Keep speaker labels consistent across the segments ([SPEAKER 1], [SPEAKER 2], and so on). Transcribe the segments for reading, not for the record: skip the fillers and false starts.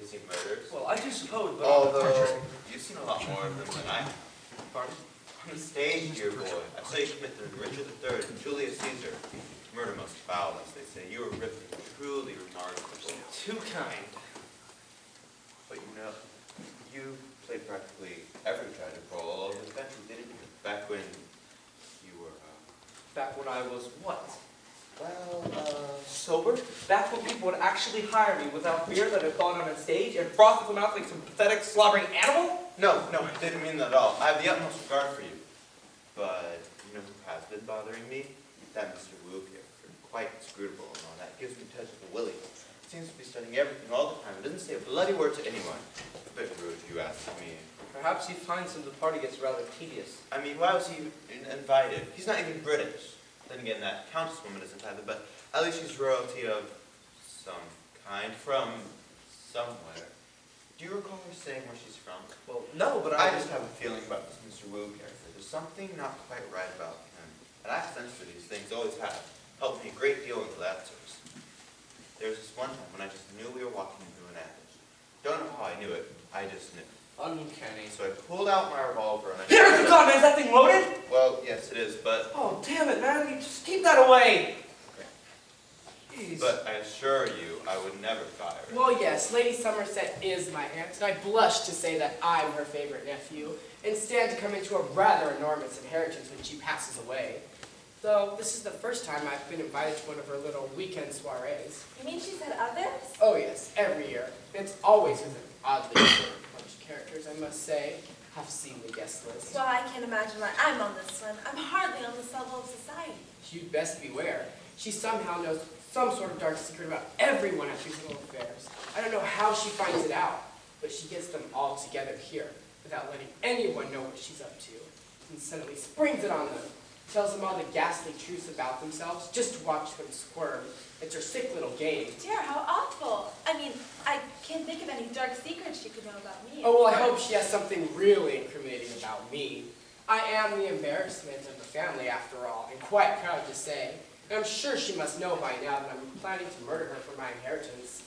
[SPEAKER 1] seen murders?
[SPEAKER 2] Well, I do suppose, but...
[SPEAKER 1] Although, you've seen a lot more of them than I have.
[SPEAKER 2] Pardon?
[SPEAKER 1] On the stage, dear boy, I saw you commit the Richard III and Julius Caesar. Murder most foul, as they say. You were ripping, truly remarkable.
[SPEAKER 2] Too kind.
[SPEAKER 1] But you know, you played practically every tragic role of the country, didn't you? Back when you were,
[SPEAKER 2] Back when I was what?
[SPEAKER 1] well,
[SPEAKER 2] Sober? Back when people would actually hire me without fear that I'd fallen on stage and froth them out like some pathetic, slobbering animal?
[SPEAKER 1] No, I didn't mean that at all. I have the utmost regard for you. But you know who has been bothering me? That Mr. Wu character. Quite inscrutable and all that. Gives me touch of the willy. Seems to be studying everything all the time. Doesn't say a bloody word to anyone. A bit rude, if you ask me.
[SPEAKER 2] Perhaps he finds him the party gets rather tedious.
[SPEAKER 1] I mean, why was he invited? He's not even British. Then again, that countess woman isn't either, but at least she's royalty of some kind from somewhere. Do you recall her saying where she's from?
[SPEAKER 2] Well, no, but
[SPEAKER 1] I just have a feeling about this Mr. Wu character. There's something not quite right about him. And accents for these things always have helped me a great deal until afterwards. There was this one time when I just knew we were walking into an ambush. Don't know how I knew it. I just knew.
[SPEAKER 2] Uncanny.
[SPEAKER 1] So I pulled out my revolver and I...
[SPEAKER 2] Here, God, man, is that thing loaded?
[SPEAKER 1] Well, yes, it is, but...
[SPEAKER 2] Oh, damn it, man. You just keep that away. Jeez.
[SPEAKER 1] But I assure you, I would never fire it.
[SPEAKER 3] Well, yes, Lady Somerset is my aunt, and I blush to say that I'm her favorite nephew, and stand to come into a rather enormous inheritance when she passes away. Though this is the first time I've been invited to one of her little weekend soirees.
[SPEAKER 4] You mean she's had others?
[SPEAKER 3] Oh yes, every year. It's always with an oddly different bunch of characters, I must say. Have seen the guest list.
[SPEAKER 4] Well, I can't imagine why I'm on this one. I'm hardly on this level of society.
[SPEAKER 3] You'd best beware. She somehow knows some sort of dark secret about everyone at these little affairs. I don't know how she finds it out, but she gets them all together here without letting anyone know what she's up to. And suddenly springs it on them. Tells them all the ghastly truths about themselves just to watch them squirm. It's her sick little game.
[SPEAKER 4] Dear, how awful. I mean, I can't think of any dark secrets she could know about me.
[SPEAKER 3] Oh, well, I hope she has something really incriminating about me. I am the embarrassment of the family, after all, and quite proud to say. And I'm sure she must know by now that I'm planning to murder her for my inheritance.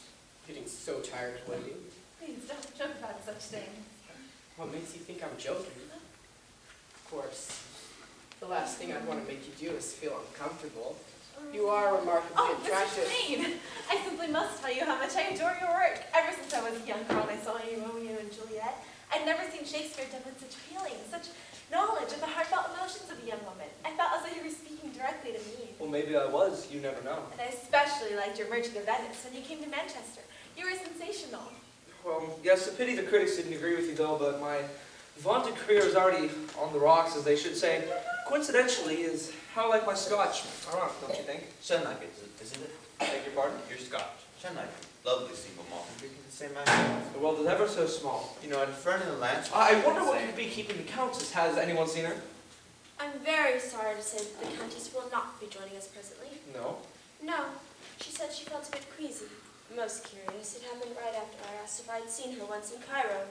[SPEAKER 3] I'm getting so tired of waiting.
[SPEAKER 4] Please don't joke about such things.
[SPEAKER 3] What makes you think I'm joking? Of course, the last thing I'd want to make you do is feel uncomfortable. You are remarkably attractive.
[SPEAKER 4] Mr. Jane, I simply must tell you how much I adore your work. Ever since I was a young girl and I saw you Romeo and Juliet, I'd never seen Shakespeare done with such feeling, such knowledge of the heartfelt emotions of a young woman. I felt as though you were speaking directly to me.
[SPEAKER 2] Well, maybe I was. You never know.
[SPEAKER 4] And I especially liked your Merchant of Venice when you came to Manchester. You were sensational.
[SPEAKER 2] Well, yes, a pity the critics didn't agree with you, though, but my vaunted career is already on the rocks, as they should say. Coincidentally, is how I like my scotch. Don't you think?
[SPEAKER 1] Shenlike, isn't it?
[SPEAKER 2] Beg your pardon?
[SPEAKER 1] You're Scotch. Shenlike, lovely single malt. Drinking the same matter.
[SPEAKER 2] The world is ever so small.
[SPEAKER 1] You know, a friend in the land.
[SPEAKER 2] I wonder what could be keeping the Countess. Has anyone seen her?
[SPEAKER 5] I'm very sorry to say that the Countess will not be joining us presently.
[SPEAKER 2] No.
[SPEAKER 5] No, she said she felt a bit queasy. Most curious, it happened right after I asked if I'd seen her once in Cairo.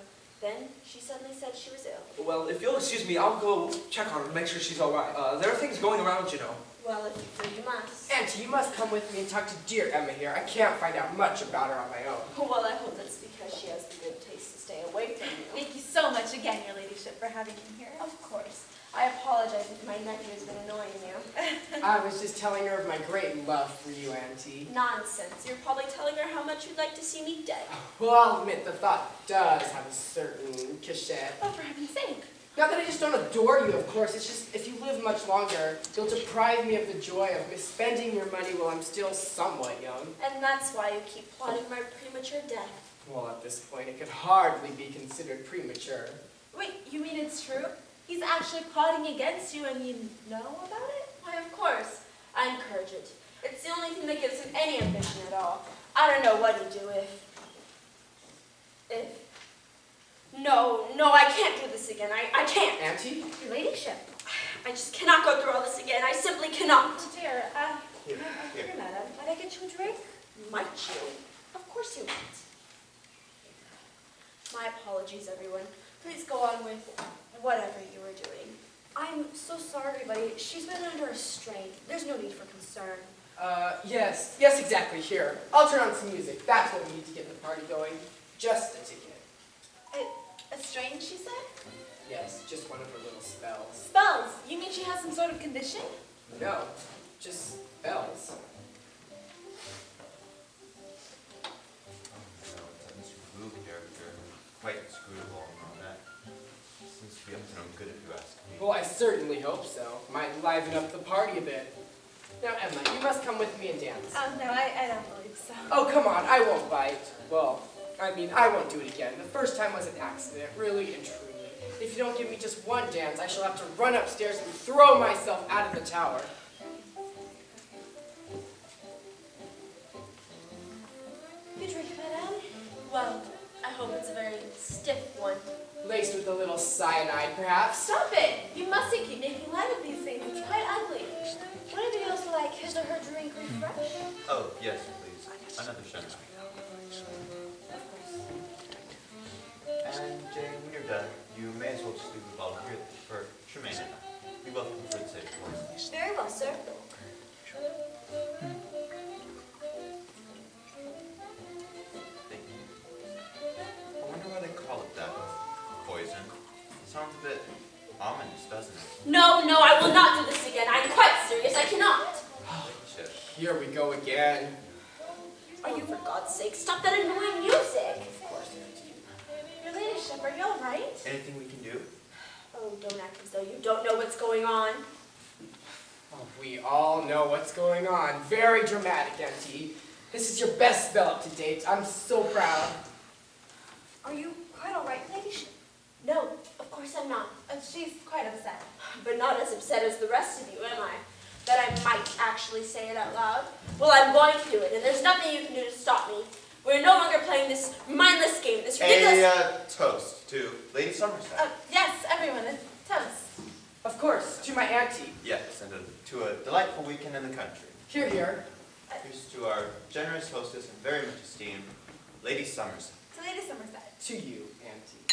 [SPEAKER 5] Then she suddenly said she was ill.
[SPEAKER 2] Well, if you'll excuse me, I'll go check on her and make sure she's all right. There are things going around, you know.
[SPEAKER 5] Well, if you feel you must.
[SPEAKER 3] Auntie, you must come with me and talk to dear Emma here. I can't find out much about her on my own.
[SPEAKER 5] Well, I hope that's because she has the good taste to stay away from you.
[SPEAKER 4] Thank you so much again, your ladyship, for having me here.
[SPEAKER 5] Of course. I apologize if my nephew has been annoying you.
[SPEAKER 3] I was just telling her of my great love for you, Auntie.
[SPEAKER 5] Nonsense. You're probably telling her how much you'd like to see me dead.
[SPEAKER 3] Well, I'll admit the thought does have a certain cachet.
[SPEAKER 4] Oh, for heaven's sake.
[SPEAKER 3] Not that I just don't adore you, of course. It's just, if you live much longer, you'll deprive me of the joy of misspending your money while I'm still somewhat young.
[SPEAKER 5] And that's why you keep plotting my premature death.
[SPEAKER 3] Well, at this point, it could hardly be considered premature.
[SPEAKER 4] Wait, you mean it's true? He's actually plotting against you and you know about it?
[SPEAKER 5] Why, of course. I encourage it. It's the only thing that gives him any ambition at all. I don't know what he'd do if... No, I can't do this again. I can't.
[SPEAKER 3] Auntie?
[SPEAKER 4] Your ladyship.
[SPEAKER 5] I just cannot go through all this again. I simply cannot.
[SPEAKER 4] Oh, dear.
[SPEAKER 1] Here.
[SPEAKER 4] Here, madam. Might I get you a drink?
[SPEAKER 5] Might you? Of course you might. My apologies, everyone. Please go on with whatever you were doing. I'm so sorry, everybody. She's been under a strain. There's no need for concern.
[SPEAKER 3] Yes, exactly, here. I'll turn on some music. That's what we need to get the party going. Just a ticket.
[SPEAKER 4] A strain, she said?
[SPEAKER 3] Yes, just one of her little spells.
[SPEAKER 4] Spells? You mean she has some sort of condition?
[SPEAKER 3] No, just spells.
[SPEAKER 1] That Mr. Blue character, quite inscrutable and all that. Seems to be up to no good if you ask me.
[SPEAKER 3] Well, I certainly hope so. Might liven up the party a bit. Now, Emma, you must come with me and dance.
[SPEAKER 4] Oh, no, I don't believe so.
[SPEAKER 3] Oh, come on, I won't bite. Well, I mean, I won't do it again. The first time was an accident, really and truly. If you don't give me just one dance, I shall have to run upstairs and throw myself out of the tower.
[SPEAKER 5] You drink, madame? Well, I hope it's a very stiff one.
[SPEAKER 3] Laced with a little cyanide, perhaps.
[SPEAKER 4] Stop it! You mustn't keep making light of these things. It's quite ugly.
[SPEAKER 5] Would anybody else like his or her drink refreshed?
[SPEAKER 1] Oh, yes, please. Another shot. And Jane, when you're done, you may as well just leave the bottle here for Tremaine and I. We both prefer the safe course.
[SPEAKER 5] Very well, sir.
[SPEAKER 1] Thank you. I wonder why they call it that. Poison. Sounds a bit ominous, doesn't it?
[SPEAKER 5] No, I will not do this again. I'm quite serious. I cannot.
[SPEAKER 1] Shit.
[SPEAKER 3] Here we go again.
[SPEAKER 5] Are you, for God's sake, stop that annoying music?
[SPEAKER 3] Of course, Auntie.
[SPEAKER 4] Your ladyship, are you all right?
[SPEAKER 1] Anything we can do?
[SPEAKER 5] Oh, don't act as though you don't know what's going on.
[SPEAKER 3] Oh, we all know what's going on. Very dramatic, Auntie. This is your best spell up to date. I'm so proud.
[SPEAKER 4] Are you quite all right, ladyship?
[SPEAKER 5] No, of course I'm not.
[SPEAKER 4] She's quite upset.
[SPEAKER 5] But not as upset as the rest of you, am I? That I might actually say it out loud? Well, I'm going to do it, and there's nothing you can do to stop me. We're no longer playing this mindless game, this ridiculous...
[SPEAKER 1] A toast to Lady Somerset.
[SPEAKER 4] Yes, everyone, a toast.
[SPEAKER 3] Of course, to my auntie.
[SPEAKER 1] Yes, and to a delightful weekend in the country.
[SPEAKER 3] Here, here.
[SPEAKER 1] Here's to our generous hostess and very much esteemed Lady Somerset.
[SPEAKER 4] To Lady Somerset.
[SPEAKER 3] To you, auntie.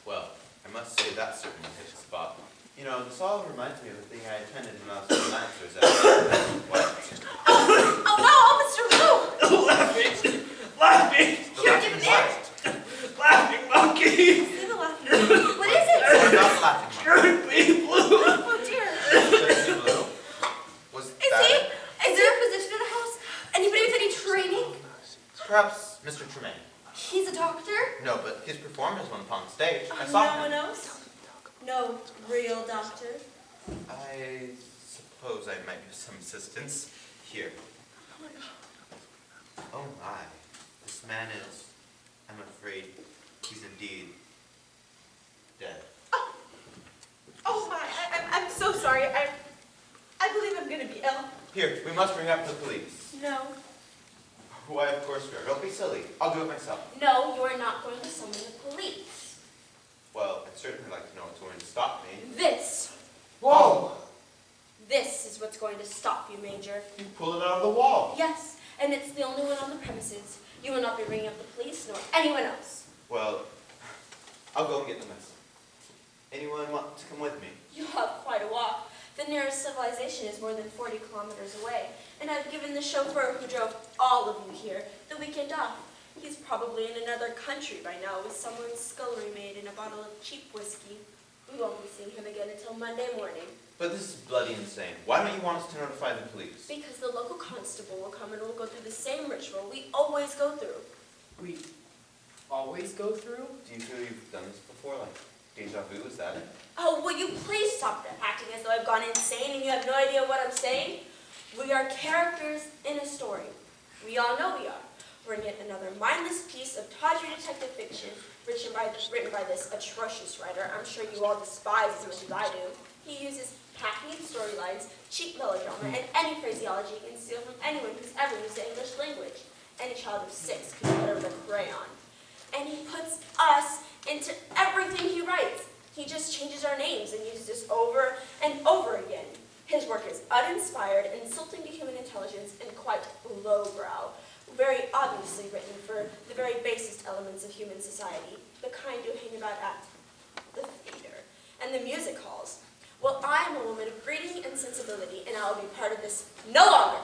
[SPEAKER 1] Well, I must say that certainly hit the spot. You know, this all reminds me of the thing I attended when I was in Lancers at... What?
[SPEAKER 4] Oh no, Mr. Blue!
[SPEAKER 2] Laughing! Laughing!
[SPEAKER 1] The
[SPEAKER 4] Here,
[SPEAKER 1] laughing
[SPEAKER 4] give it
[SPEAKER 1] what?
[SPEAKER 2] Laughing monkey!
[SPEAKER 4] See the laughing. What is it?
[SPEAKER 1] We're not laughing, Mom.
[SPEAKER 2] Currently blue!
[SPEAKER 4] Oh dear.
[SPEAKER 1] Trustee Blue? Was
[SPEAKER 4] Is
[SPEAKER 1] that...
[SPEAKER 4] is there a physician in the house? Anybody with any training?
[SPEAKER 1] Perhaps Mr. Tremaine.
[SPEAKER 4] He's a doctor?
[SPEAKER 1] No, but he's performed as one upon stage. I
[SPEAKER 5] No
[SPEAKER 1] saw
[SPEAKER 5] one
[SPEAKER 1] him.
[SPEAKER 5] else? No real doctor?
[SPEAKER 1] I suppose I might use some assistance. Here. Oh my. This man is, I'm afraid, he's indeed dead.
[SPEAKER 4] Oh my, I'm so sorry. I believe I'm gonna be ill.
[SPEAKER 1] Here, we must bring up the police.
[SPEAKER 5] No.
[SPEAKER 1] Why, of course we are. Don't be silly. I'll do it myself.
[SPEAKER 5] No, you're not going to summon the police.
[SPEAKER 1] Well, I'd certainly like to know what's going to stop me.
[SPEAKER 5] This.
[SPEAKER 3] Whoa!
[SPEAKER 5] This is what's going to stop you, Major.
[SPEAKER 1] You pulled it out of the wall.
[SPEAKER 5] Yes, and it's the only one on the premises. You will not be ringing up the police, nor anyone else.
[SPEAKER 1] Well, I'll go and get the message. Anyone want to come with me?
[SPEAKER 5] You have quite a walk. The nearest civilization is more than 40 kilometers away, and I've given the chauffeur who drove all of you here the weekend off. He's probably in another country by now with someone's scullery maid and a bottle of cheap whiskey. We won't be seeing him again until Monday morning.
[SPEAKER 1] But this is bloody insane. Why don't you want us to notify the police?
[SPEAKER 5] Because the local constable will come and we'll go through the same ritual we always go through.
[SPEAKER 3] We always go through?
[SPEAKER 1] Do you feel you've done this before? Like, deja vu, is that it?
[SPEAKER 5] Oh, will you please stop acting as though I've gone insane and you have no idea what I'm saying? We are characters in a story. We all know we are. We're in yet another mindless piece of tawdry detective fiction written by this atrocious writer I'm sure you all despise as much as I do. He uses hackneyed storylines, cheap melodrama, and any phraseology he can steal from anyone who's ever used the English language. Any child of 6 can do better with a crayon. And he puts us into everything he writes. He just changes our names and uses us over and over again. His work is uninspired, insulting to human intelligence, and quite lowbrow. Very obviously written for the very basest elements of human society, the kind you hang about at the theater and the music halls. Well, I am a woman of breeding and sensibility, and I will be part of this no longer.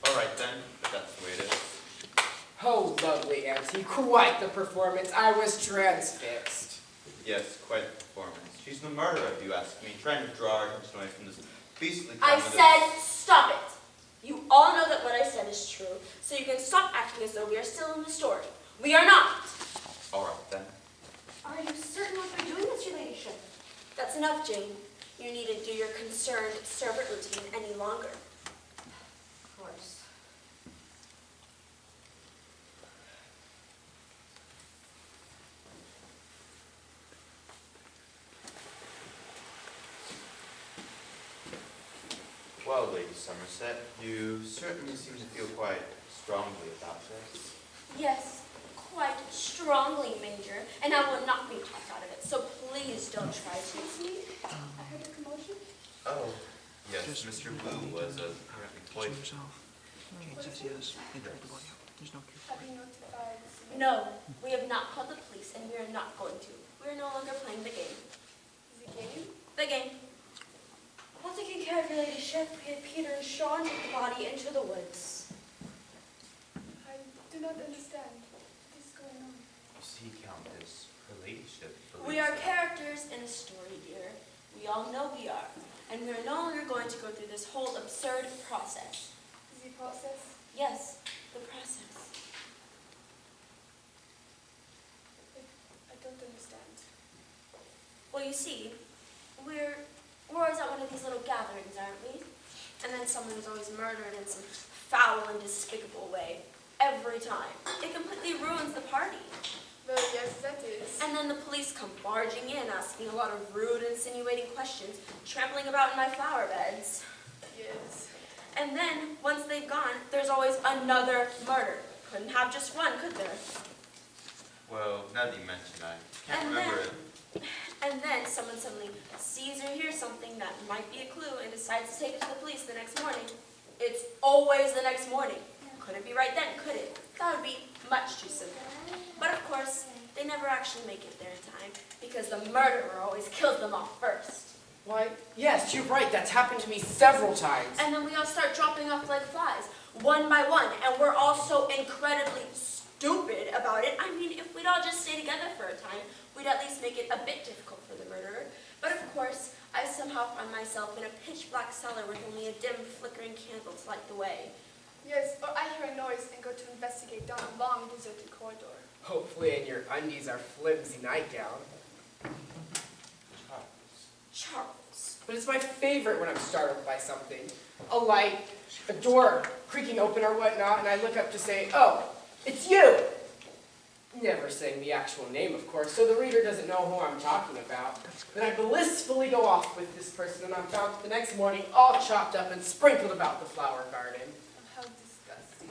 [SPEAKER 1] All right then, if that's the way it is.
[SPEAKER 3] Oh, lovely auntie, quite the performance. I was transfixed.
[SPEAKER 1] Yes, quite a performance. She's the murderer, if you ask me, trying to draw our attention away from this beastly
[SPEAKER 5] I
[SPEAKER 1] comedy.
[SPEAKER 5] said stop it. You all know that what I said is true, so you can stop acting as though we are still in the story. We are not.
[SPEAKER 1] All right, then.
[SPEAKER 5] Are you certain what we're doing this, your ladyship? That's enough, Jane. You needn't do your concerned servant routine any longer. Of course.
[SPEAKER 1] Well, Lady Somerset, you certainly seem to feel quite strongly about this.
[SPEAKER 5] Yes, quite strongly, Major, and I will not be talked out of it, so please don't try to. Me? I heard a commotion.
[SPEAKER 1] Oh, yes, Mr. Wu was apparently poisoned.
[SPEAKER 4] Have you notified?
[SPEAKER 5] No, we have not called the police, and we are not going to. We are no longer playing the game.
[SPEAKER 4] The game?
[SPEAKER 5] The game. While taking care of your ladyship, we had Peter and Sean take the body into the woods.
[SPEAKER 4] I do not understand. What is going on?
[SPEAKER 1] You see, Countess, her ladyship
[SPEAKER 5] We are characters in a story, dear. We all know we are. And we are no longer going to go through this whole absurd process.
[SPEAKER 4] The process?
[SPEAKER 5] Yes, the process.
[SPEAKER 4] I don't understand.
[SPEAKER 5] Well, you see, we're always at one of these little gatherings, aren't we? And then someone is always murdered in some foul and despicable way. Every time. It completely ruins the party.
[SPEAKER 4] Well, yes, that is.
[SPEAKER 5] And then the police come barging in, asking a lot of rude, insinuating questions, trampling about in my flower beds.
[SPEAKER 4] Yes.
[SPEAKER 5] And then, once they've gone, there's always another murder. Couldn't have just one, could there?
[SPEAKER 1] Well, now that you mention it, I can't
[SPEAKER 5] And
[SPEAKER 1] remember
[SPEAKER 5] then-
[SPEAKER 1] it.
[SPEAKER 5] And then someone suddenly sees or hears something that might be a clue and decides to take it to the police the next morning. It's always the next morning. Could it be right then? Could it? That would be much too simple. But of course, they never actually make it there in time because the murderer always kills them off first.
[SPEAKER 3] Why, yes, you're right. That's happened to me several times.
[SPEAKER 5] And then we all start dropping off like flies, one by one, and we're all so incredibly stupid about it. I mean, if we'd all just stay together for a time, we'd at least make it a bit difficult for the murderer. But of course, I somehow find myself in a pitch-black cellar with only a dim, flickering candle to light the way.
[SPEAKER 4] Yes, or I hear a noise and go to investigate down a long, deserted corridor.
[SPEAKER 3] Hopefully in your undies are flimsy nightgown.
[SPEAKER 5] Charles.
[SPEAKER 3] But it's my favorite when I'm startled by something. A light, a door creaking open or whatnot, and I look up to say, oh, it's you! Never saying the actual name, of course, so the reader doesn't know who I'm talking about. Then I blissfully go off with this person, and I'm found the next morning all chopped up and sprinkled about the flower garden.
[SPEAKER 4] How disgusting.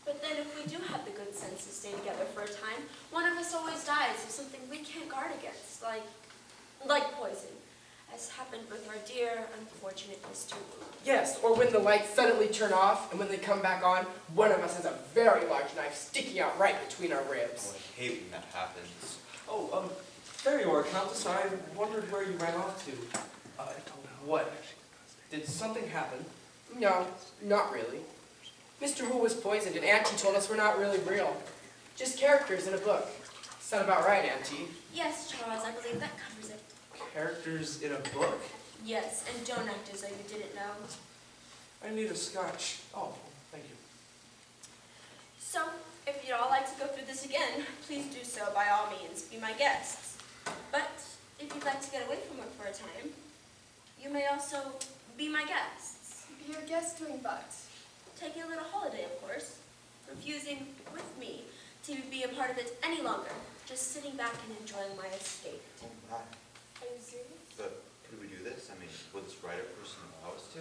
[SPEAKER 5] But then if we do have the good sense to stay together for a time, one of us always dies of something we can't guard against, like poison, as happened with our dear, unfortunate Mr. Wu.
[SPEAKER 3] Yes, or when the lights suddenly turn off, and when they come back on, one of us has a very large knife sticking out right between our ribs.
[SPEAKER 1] Oh, I hate when that happens.
[SPEAKER 2] Oh, there you are, Countess. I wondered where you ran off to. What? Did something happen?
[SPEAKER 3] No, not really. Mr. Wu was poisoned, and Auntie told us we're not really real. Just characters in a book. Sound about right, Auntie?
[SPEAKER 5] Yes, Charles, I believe that covers it.
[SPEAKER 2] Characters in a book?
[SPEAKER 5] Yes, and don't act as though you didn't know.
[SPEAKER 2] I need a scotch. Oh, thank you.
[SPEAKER 5] So, if you'd all like to go through this again, please do so by all means. Be my guests. But if you'd like to get away from it for a time, you may also be my guests.
[SPEAKER 4] Be your guest doing what?
[SPEAKER 5] Taking a little holiday, of course. Refusing with me to be a part of it any longer. Just sitting back and enjoying my escape.
[SPEAKER 1] Oh, my.
[SPEAKER 4] Are you serious?
[SPEAKER 1] But could we do this? I mean, will this writer person allow us to?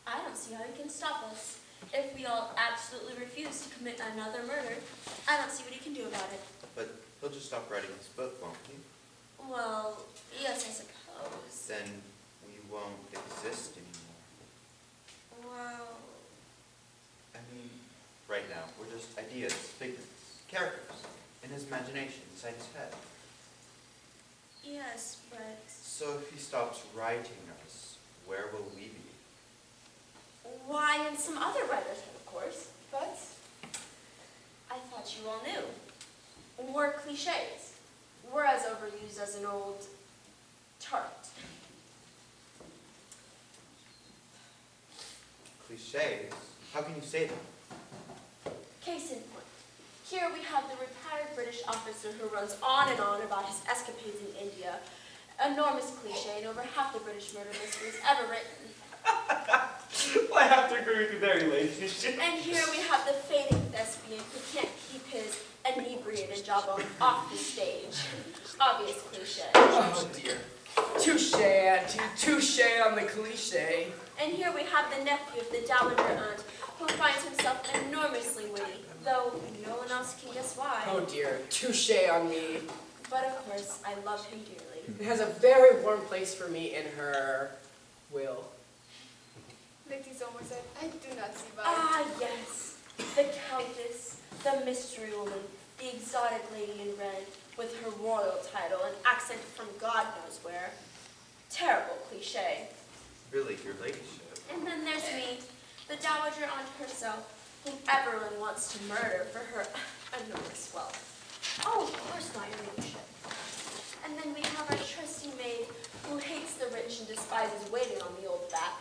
[SPEAKER 5] I don't see how he can stop us. If we all absolutely refuse to commit another murder, I don't see what he can do about it.
[SPEAKER 1] But he'll just stop writing his book, won't he?
[SPEAKER 5] Well, yes, I suppose.
[SPEAKER 1] Then we won't exist anymore.
[SPEAKER 5] Well,
[SPEAKER 1] I mean, right now, we're just ideas, figments, characters, in his imagination, inside his head.
[SPEAKER 5] yes, but...
[SPEAKER 1] So if he stops writing us, where will we be?
[SPEAKER 5] Why, in some other writer's head, of course.
[SPEAKER 4] But
[SPEAKER 5] I thought you all knew. Were cliches. Were as overused as an old tart.
[SPEAKER 1] Cliches? How can you say that?
[SPEAKER 5] Case in point. Here we have the retired British officer who runs on and on about his escapades in India. Enormous cliche in over half the British murder mysteries ever written.
[SPEAKER 2] Well, I have to agree with you there, your ladyship.
[SPEAKER 5] And here we have the fading thespian who can't keep his inebriated jawbone off the stage. Obvious cliche.
[SPEAKER 3] Oh dear. Touche, Auntie. Touche on the cliche.
[SPEAKER 5] And here we have the nephew of the dowager aunt who finds himself enormously witty, though no one else can guess why.
[SPEAKER 3] Oh dear. Touche on me.
[SPEAKER 5] But of course, I love him dearly.
[SPEAKER 3] It has a very warm place for me in her will.
[SPEAKER 6] Lady Somerset, I do not see why.
[SPEAKER 5] Ah, yes. The Countess, the mystery woman, the exotic lady in red, with her royal title and accent from God knows where. Terrible cliche.
[SPEAKER 1] Really, your ladyship.
[SPEAKER 5] And then there's me, the dowager aunt herself, whom everyone wants to murder for her enormous wealth. Oh, of course not, your ladyship. And then we have our trusty maid, who hates the rich and despises waiting on the old bat.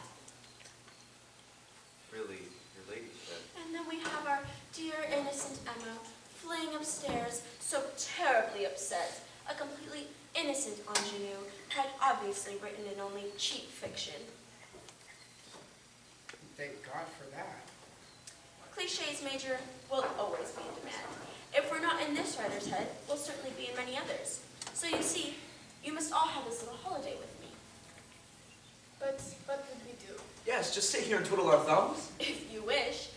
[SPEAKER 1] Really, your ladyship.
[SPEAKER 5] And then we have our dear innocent Emma, fleeing upstairs, so terribly upset. A completely innocent ingenue, had obviously written in only cheap fiction.
[SPEAKER 3] Thank God for that.
[SPEAKER 5] Cliches, Major, will always be in demand. If we're not in this writer's head, we'll certainly be in many others. So you see, you must all have this little holiday with me.
[SPEAKER 6] But what would we do?
[SPEAKER 2] Yes, just sit here and twiddle our thumbs.
[SPEAKER 5] If you wish.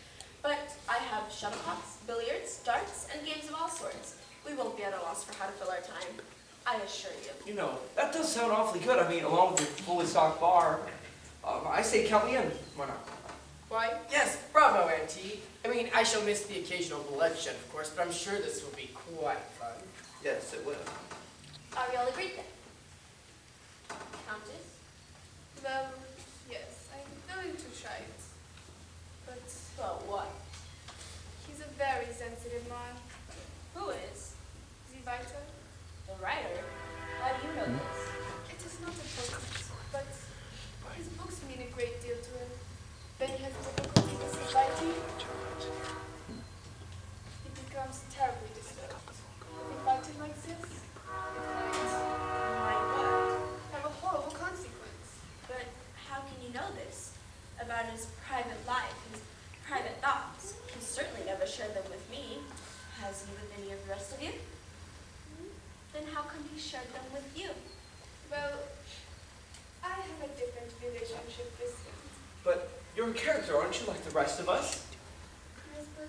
[SPEAKER 5] But I have shuttlecocks, billiards, darts, and games of all sorts. We won't be at a loss for how to fill our time. I assure you.
[SPEAKER 2] You know, that does sound awfully good. I mean, along with your fully stocked bar. I say count me in. Why not?
[SPEAKER 3] Why, yes, bravo, Auntie. I mean, I shall miss the occasional bloodshed, of course, but I'm sure this will be quite fun.
[SPEAKER 1] Yes, it will.
[SPEAKER 5] Are we all agreed then? Countess?
[SPEAKER 6] Well, yes, I'm going to try it. But
[SPEAKER 5] Well, what?
[SPEAKER 6] he's a very sensitive man.
[SPEAKER 5] Who is?
[SPEAKER 6] The writer?
[SPEAKER 5] The writer? How do you know this?
[SPEAKER 6] It is not important, but his books mean a great deal to him. When he has difficulty with his writing, he becomes terribly disturbed. If writing like this, it
[SPEAKER 5] My what?
[SPEAKER 6] might have a horrible consequence.
[SPEAKER 5] But how can you know this? About his private life, his private thoughts. He certainly never shared them with me. Has he with any of the rest of you? Then how come he shared them with you?
[SPEAKER 6] Well, I have a different relationship with him.
[SPEAKER 2] But you're a character, aren't you, like the rest of us?
[SPEAKER 6] Yes, but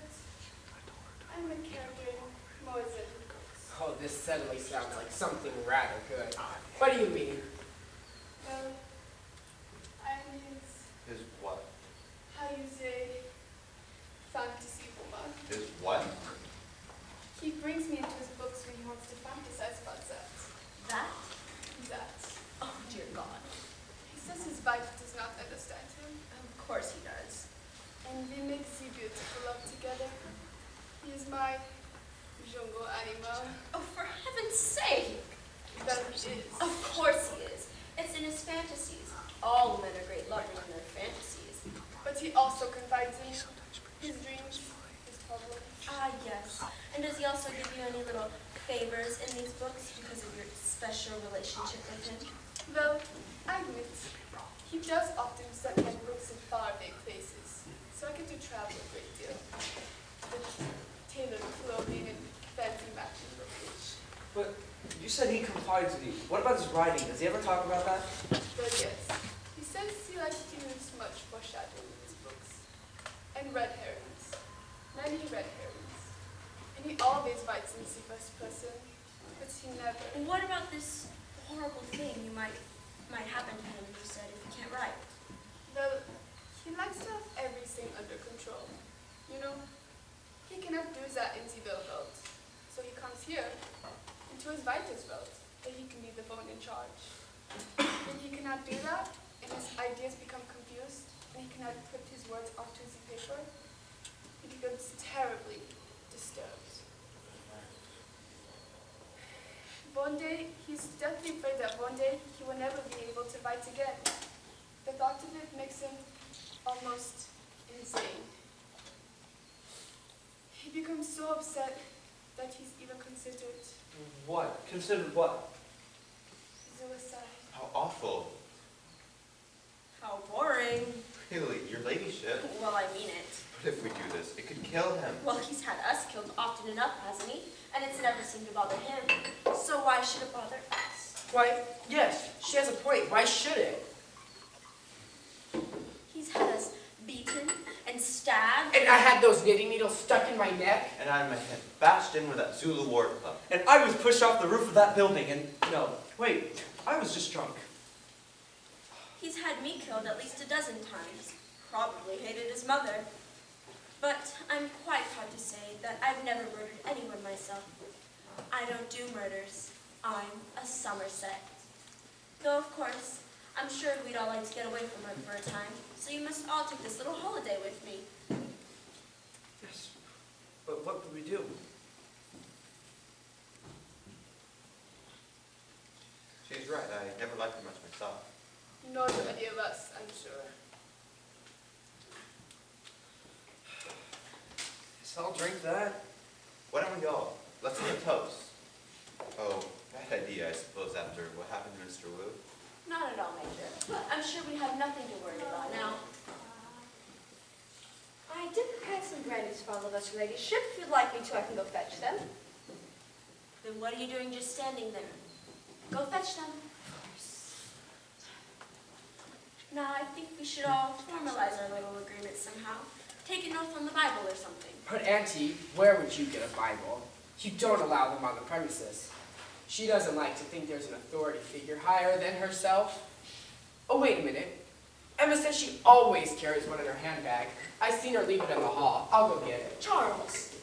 [SPEAKER 6] I'm a character in more than books.
[SPEAKER 3] Oh, this suddenly sounds like something rather good. What do you mean?
[SPEAKER 6] Well, I'm
[SPEAKER 1] His what?
[SPEAKER 6] how you say, fantasy woman.
[SPEAKER 1] His what?
[SPEAKER 6] He brings me into his books when he wants to fantasize about that.
[SPEAKER 5] That?
[SPEAKER 6] That.
[SPEAKER 5] Oh, dear God.
[SPEAKER 6] He says his wife does not understand him,
[SPEAKER 5] Of course he does.
[SPEAKER 6] and we make the beautiful love together. He is my jungle animal.
[SPEAKER 5] Oh, for heaven's sake!
[SPEAKER 6] Well, he is.
[SPEAKER 5] Of course he is. It's in his fantasies. All men are great lovers in their fantasies.
[SPEAKER 6] But he also confides in his dreams, his problems.
[SPEAKER 5] Ah, yes. And does he also give you any little favors in these books because of your special relationship with him?
[SPEAKER 6] Well, I admit, he does often send my books in faraway places, so I get to travel a great deal. With tailored clothing and fancy matching books.
[SPEAKER 2] But you said he confides in you. What about his writing? Does he ever talk about that?
[SPEAKER 6] But yes, he says he likes to use much foreshadowing in his books. And red herrings. Many red herrings. And he always writes in the first person, but he never.
[SPEAKER 5] And what about this horrible thing you might happen to him, you said, if he can't write?
[SPEAKER 6] Well, he likes to have everything under control. You know, he cannot do that in the real world. So he comes here, into his writer's world, where he can be the one in charge. When he cannot do that, and his ideas become confused, and he cannot put his words onto the paper, he becomes terribly disturbed. one day, he's deathly afraid that one day he will never be able to fight again. The thought of it makes him almost insane. He becomes so upset that he's even considered
[SPEAKER 2] What? Considered what?
[SPEAKER 6] suicide.
[SPEAKER 1] How awful.
[SPEAKER 5] How boring.
[SPEAKER 1] Really, your ladyship.
[SPEAKER 5] Well, I mean it.
[SPEAKER 1] But if we do this, it could kill him.
[SPEAKER 5] Well, he's had us killed often enough, hasn't he? And it's never seemed to bother him. So why should it bother us?
[SPEAKER 3] Why, yes, she has a point. Why should it?
[SPEAKER 5] He's had us beaten and stabbed.
[SPEAKER 3] And I had those knitting needles stuck in my neck.
[SPEAKER 1] And I had my head bashed in with that Zulu war club.
[SPEAKER 2] And I was pushed off the roof of that building and, no, wait, I was just drunk.
[SPEAKER 5] He's had me killed at least a dozen times. Probably hated his mother. But I'm quite proud to say that I've never murdered anyone myself. I don't do murders. I'm a Somerset. Though, of course, I'm sure we'd all like to get away from her for a time, so you must all take this little holiday with me.
[SPEAKER 2] Yes, but what would we do?
[SPEAKER 1] She's right, I never liked her much myself.
[SPEAKER 6] Nor do any of us, I'm sure.
[SPEAKER 2] Guess I'll drink that.
[SPEAKER 1] Why don't we all? Let's have a toast. Oh, bad idea, I suppose, after what happened to Mr. Wu.
[SPEAKER 5] Not at all, Major. I'm sure we have nothing to worry about now. I did prepare some brandies for all of us, your ladyship. If you'd like me to, I can go fetch them. Then what are you doing just standing there? Go fetch them. Now, I think we should all formalize our little agreement somehow. Take an oath on the Bible or something.
[SPEAKER 3] But Auntie, where would you get a Bible? You don't allow them on the premises. She doesn't like to think there's an authority figure higher than herself. Oh, wait a minute. Emma says she always carries one in her handbag. I've seen her leave it in the hall. I'll go get it.
[SPEAKER 5] Charles.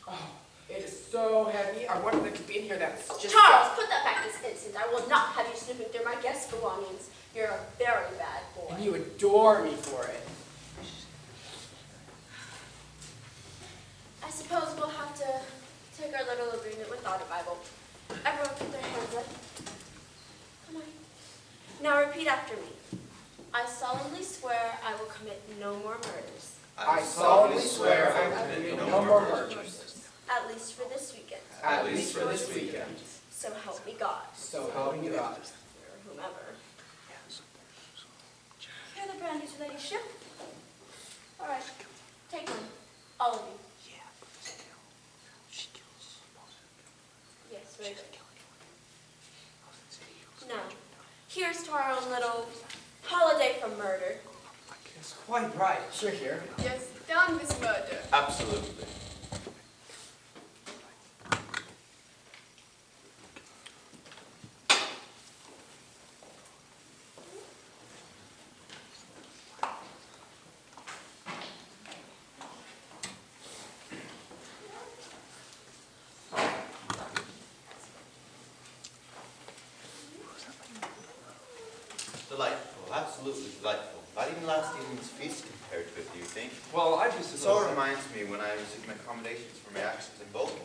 [SPEAKER 3] Oh, it is so heavy. I wonder if there could be in here that's just...
[SPEAKER 5] Charles, put that back this instant. I will not have you snooping through my guest belongings. You're a very bad boy.
[SPEAKER 3] And you adore me for it.
[SPEAKER 5] I suppose we'll have to take our little agreement without a Bible. Everyone put their hands up. Come on. Now repeat after me. I solemnly swear I will commit no more murders.
[SPEAKER 3] I solemnly swear I will commit no more murders.
[SPEAKER 5] At least for this weekend.
[SPEAKER 3] At least for this weekend.
[SPEAKER 5] So help me God.
[SPEAKER 3] So help me God.
[SPEAKER 5] Or whomever. Here are the brandies, your ladyship. All right. Take them. All of you. Yes, very good. Now, here's to our own little holiday from murder.
[SPEAKER 2] It's quite right.
[SPEAKER 3] Sure, here.
[SPEAKER 6] Yes, down this murder.
[SPEAKER 1] Absolutely. Delightful, absolutely delightful. Not even last evening's feast compared to it, do you think?
[SPEAKER 2] Well, I just
[SPEAKER 1] So it reminds me when I was taking accommodations for my actions in Bolton.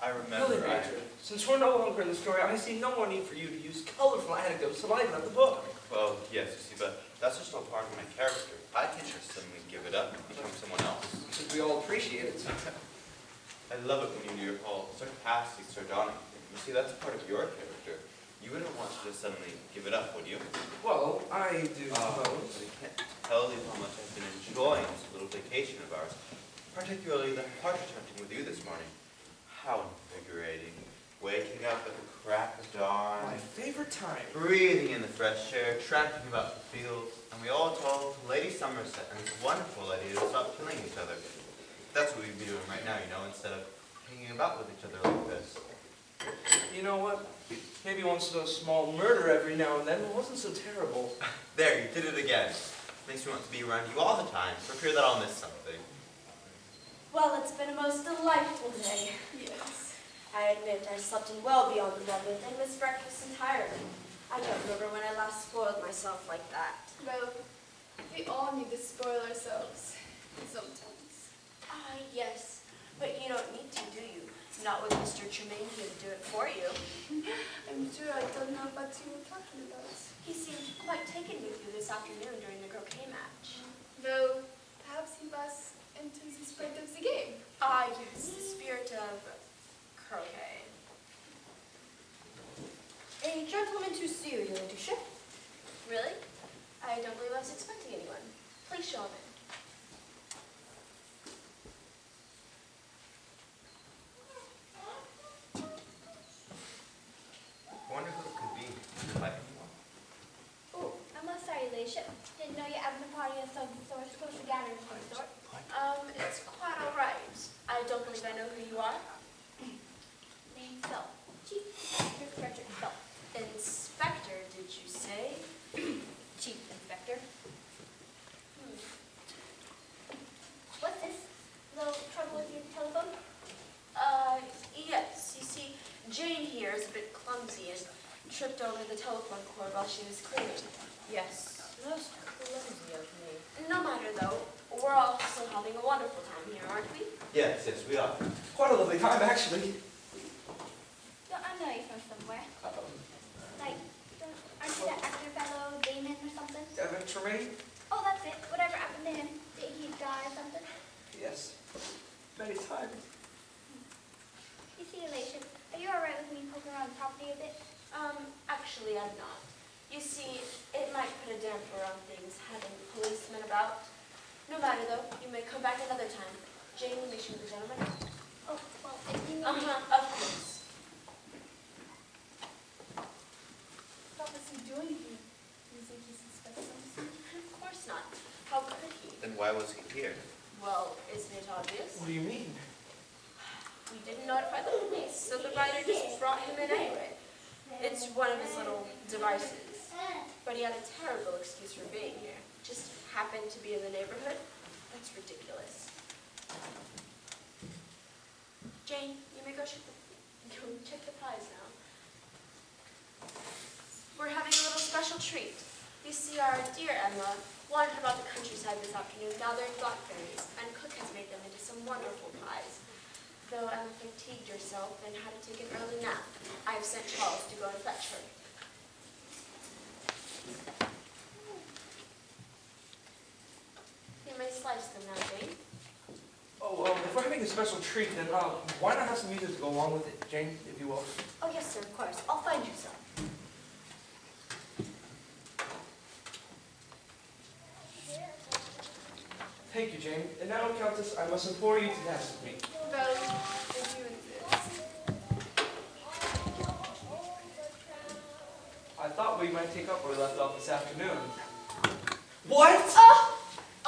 [SPEAKER 1] I remember
[SPEAKER 2] Really, Major, since we're no longer in the story, I see no more need for you to use colorful anecdotes to liven up the book.
[SPEAKER 1] Well, yes, you see, but that's just all part of my character. I can't just suddenly give it up and become someone else.
[SPEAKER 2] Because we all appreciate it.
[SPEAKER 1] I love it when you're all sarcastic, sardonic. You see, that's part of your character. You wouldn't want to just suddenly give it up, would you?
[SPEAKER 2] Well, I do
[SPEAKER 1] But
[SPEAKER 2] suppose.
[SPEAKER 1] I can't tell you how much I've been enjoying this little vacation of ours, particularly the partridge hunting with you this morning. How invigorating. Waking up at the crack of dawn,
[SPEAKER 2] My favorite time.
[SPEAKER 1] breathing in the fresh air, tramping about the fields, and we all told Lady Somerset and this wonderful idea to stop killing each other. That's what we'd be doing right now, you know, instead of hanging about with each other like this.
[SPEAKER 2] You know what? Maybe once in a small murder every now and then wasn't so terrible.
[SPEAKER 1] There, you did it again. Makes me want to be around you all the time, for fear that I'll miss something.
[SPEAKER 5] Well, it's been a most delightful day.
[SPEAKER 6] Yes.
[SPEAKER 5] I admit I slept in well beyond the limit and missed breakfast entirely. I don't remember when I last spoiled myself like that.
[SPEAKER 6] Well, we all need to spoil ourselves. Sometimes.
[SPEAKER 5] Ah, yes. But you don't need to, do you? Not with Mr. Tremaine here to do it for you.
[SPEAKER 6] I'm sure I don't know what you were talking about.
[SPEAKER 5] He seemed quite taken with you this afternoon during the croquet match.
[SPEAKER 6] Well, perhaps he was into the spirit of the game.
[SPEAKER 5] Ah, yes, the spirit of croquet.
[SPEAKER 7] A gentleman to see you, your ladyship.
[SPEAKER 5] Really? I don't believe I was expecting anyone. Please show him in.
[SPEAKER 1] I wonder who it could be. Like anyone?
[SPEAKER 4] Oh, I'm sorry, ladyship. Didn't know you having a party of some sort, social gathering of some sort.
[SPEAKER 5] It's quite all right. I don't believe I know who you are.
[SPEAKER 4] Name's Phil. Chief Inspector Phil.
[SPEAKER 5] Inspector, did you say?
[SPEAKER 4] Chief Inspector. What's this? Little trouble with your telephone?
[SPEAKER 5] Yes. You see, Jane here is a bit clumsy and tripped over the telephone cord while she was cleaning.
[SPEAKER 7] Yes, most clumsy of me.
[SPEAKER 5] No matter though, we're all still having a wonderful time here, aren't we?
[SPEAKER 1] Yes, yes, we are.
[SPEAKER 2] Quite a lovely time, actually.
[SPEAKER 4] Yeah, I know you from somewhere. Like, aren't you that actor fellow, Damon or something?
[SPEAKER 2] Devin Tremaine?
[SPEAKER 4] Oh, that's it. Whatever happened to him? Did he die or something?
[SPEAKER 2] Yes. Many times.
[SPEAKER 4] You see, Elation, are you alright with me poking around the property a bit?
[SPEAKER 5] Actually, I'm not. You see, it might put a damper on things having policemen about. No matter though, you may come back another time. Jane, will meet you with the gentleman.
[SPEAKER 4] Oh, well, if you need
[SPEAKER 5] Of course.
[SPEAKER 6] What was he doing here? Do you think he suspects something?
[SPEAKER 5] Of course not. How could he?
[SPEAKER 1] Then why was he here?
[SPEAKER 5] Well, isn't it obvious?
[SPEAKER 2] What do you mean?
[SPEAKER 5] We didn't notify the police, so the writer just brought him in anyway. It's one of his little devices. But he had a terrible excuse for being here. Just happened to be in the neighborhood. That's ridiculous. Jane, you may go check the pies now. We're having a little special treat. You see, our dear Emma wandered about the countryside this afternoon gathering blackberries, and Cook has made them into some wonderful pies. Though Emma fatigued herself and had to take an early nap, I have sent Charles to go and fetch her. You may slice them now, Jane.
[SPEAKER 2] Oh, if we're having a special treat, then why not have some music to go along with it, Jane, if you will?
[SPEAKER 5] Oh, yes, sir, of course. I'll find you some.
[SPEAKER 2] Thank you, Jane. And now, Countess, I must implore you to dance with me.
[SPEAKER 6] Well, if you insist.
[SPEAKER 2] I thought we might take up where we left off this afternoon. What?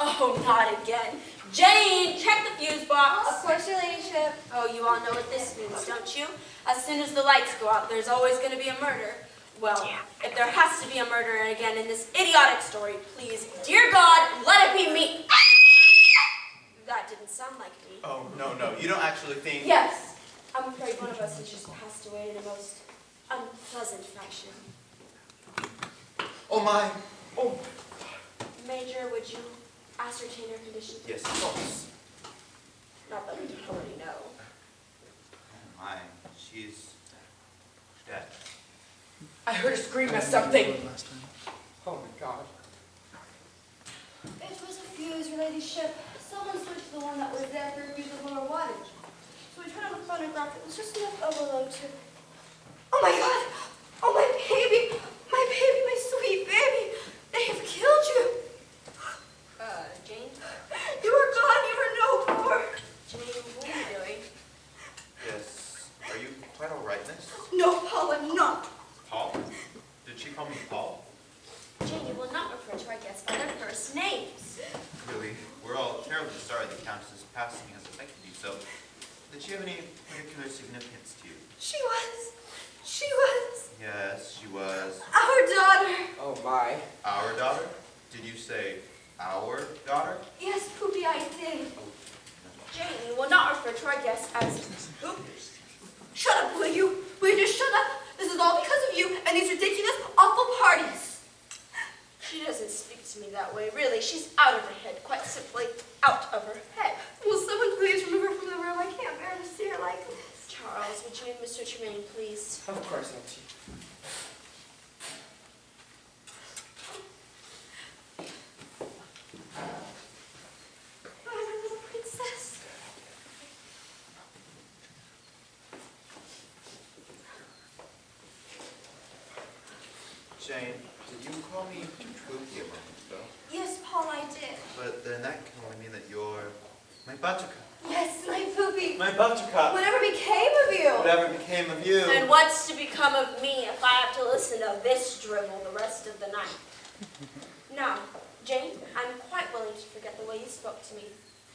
[SPEAKER 5] Oh, not again. Jane, check the fuse box.
[SPEAKER 4] Of course, your ladyship.
[SPEAKER 5] Oh, you all know what this means, don't you? As soon as the lights go out, there's always going to be a murder. Well, if there has to be a murderer again in this idiotic story, please, dear God, let it be me. That didn't sound like me.
[SPEAKER 1] Oh, no, no, you don't actually think...
[SPEAKER 5] Yes, I'm afraid one of us has just passed away in a most unpleasant fashion.
[SPEAKER 1] Oh, my.
[SPEAKER 2] Oh,
[SPEAKER 5] Major, would you ascertain her condition?
[SPEAKER 1] Yes, of course.
[SPEAKER 5] Not that we already know.
[SPEAKER 1] Oh, my, she's dead.
[SPEAKER 3] I heard a scream at something.
[SPEAKER 2] oh my God.
[SPEAKER 7] It was a fuse, your ladyship. Someone switched the one that was there for a fuse of lower wattage. So we turned on the phonograph. It was just enough overload to... Oh my God! Oh, my baby! My baby, my sweet baby! They have killed you!
[SPEAKER 5] Jane?
[SPEAKER 7] You are gone. You are no more.
[SPEAKER 5] Jane, what are you doing?
[SPEAKER 1] Yes. Are you quite all right, miss?
[SPEAKER 7] No, Paul, I'm not.
[SPEAKER 1] Paul? Did she call me Paul?
[SPEAKER 5] Jane, you will not refer to our guests by their first names.
[SPEAKER 1] Really, we're all terribly sorry the Countess's passing has affected you so. Did she have any particular significance to you?
[SPEAKER 7] She was. She was.
[SPEAKER 1] Yes, she was.
[SPEAKER 7] Our daughter.
[SPEAKER 2] Oh my.
[SPEAKER 1] Our daughter? Did you say our daughter?
[SPEAKER 7] Yes, Poopy, I did.
[SPEAKER 5] Jane, you will not refer to our guests as
[SPEAKER 7] Shut up, will you? Will you just shut up? This is all because of you and these ridiculous, awful parties.
[SPEAKER 5] She doesn't speak to me that way, really. She's out of her head, quite simply out of her head.
[SPEAKER 7] Will someone please remove her from the room? I can't bear to see her like this.
[SPEAKER 5] Charles, would you and
[SPEAKER 3] Of course, Auntie.
[SPEAKER 7] Oh, my little princess.
[SPEAKER 1] Jane, did you call me Tutuki a moment ago?
[SPEAKER 7] Yes, Paul, I did.
[SPEAKER 1] But then that can only mean that you're my buttercup.
[SPEAKER 7] Yes, my poopy.
[SPEAKER 1] My buttercup.
[SPEAKER 7] Whatever became of you?
[SPEAKER 1] Whatever became of you.
[SPEAKER 5] And what's to become of me if I have to listen to this drivel the rest of the night? Now, Jane, I'm quite willing to forget the way you spoke to me.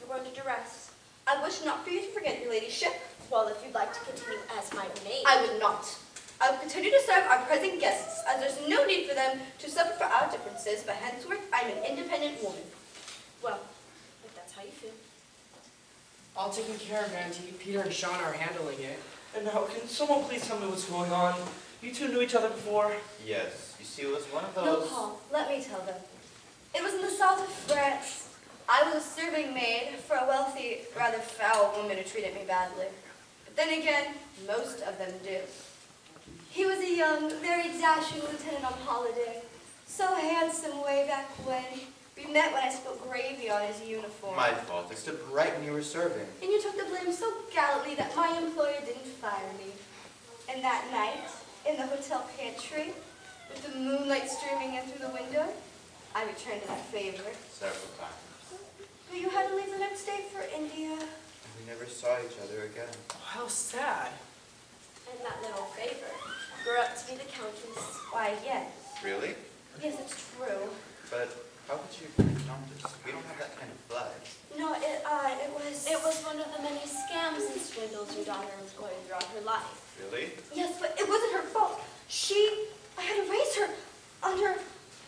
[SPEAKER 5] You were under duress.
[SPEAKER 7] I wish not for you to forget, your ladyship.
[SPEAKER 5] Well, if you'd like to continue as my maid.
[SPEAKER 7] I would not. I will continue to serve our present guests, as there's no need for them to suffer for our differences, but henceforth I'm an independent woman.
[SPEAKER 5] Well, if that's how you feel.
[SPEAKER 3] All taken care of, Auntie. Peter and Sean are handling it.
[SPEAKER 2] And now, can someone please tell me what's going on? You two knew each other before?
[SPEAKER 1] Yes, you see, it was one of
[SPEAKER 7] No,
[SPEAKER 1] those...
[SPEAKER 7] Paul, let me tell them. It was in the south of France. I was a serving maid for a wealthy, rather foul woman who treated me badly. But then again, most of them do. He was a young, very dashing lieutenant on holiday. So handsome way back when. We met when I spilled gravy on his uniform.
[SPEAKER 1] My fault. I stood right when you were serving.
[SPEAKER 7] And you took the blame so gallantly that my employer didn't fire me. And that night, in the hotel pantry, with the moonlight streaming in through the window, I returned that favor.
[SPEAKER 1] Several times.
[SPEAKER 7] But you had to leave the next day for India.
[SPEAKER 1] And we never saw each other again.
[SPEAKER 3] Oh, how sad.
[SPEAKER 5] And that little favor grew up to be the Countess.
[SPEAKER 7] Why, yes.
[SPEAKER 1] Really?
[SPEAKER 7] Yes, it's true.
[SPEAKER 1] But how could you be Countess? We don't have that kind of blood.
[SPEAKER 7] No, it was...
[SPEAKER 5] It was one of the many scams and swindles your daughter was going throughout her life.
[SPEAKER 1] Really?
[SPEAKER 7] Yes, but it wasn't her fault. I had to raise her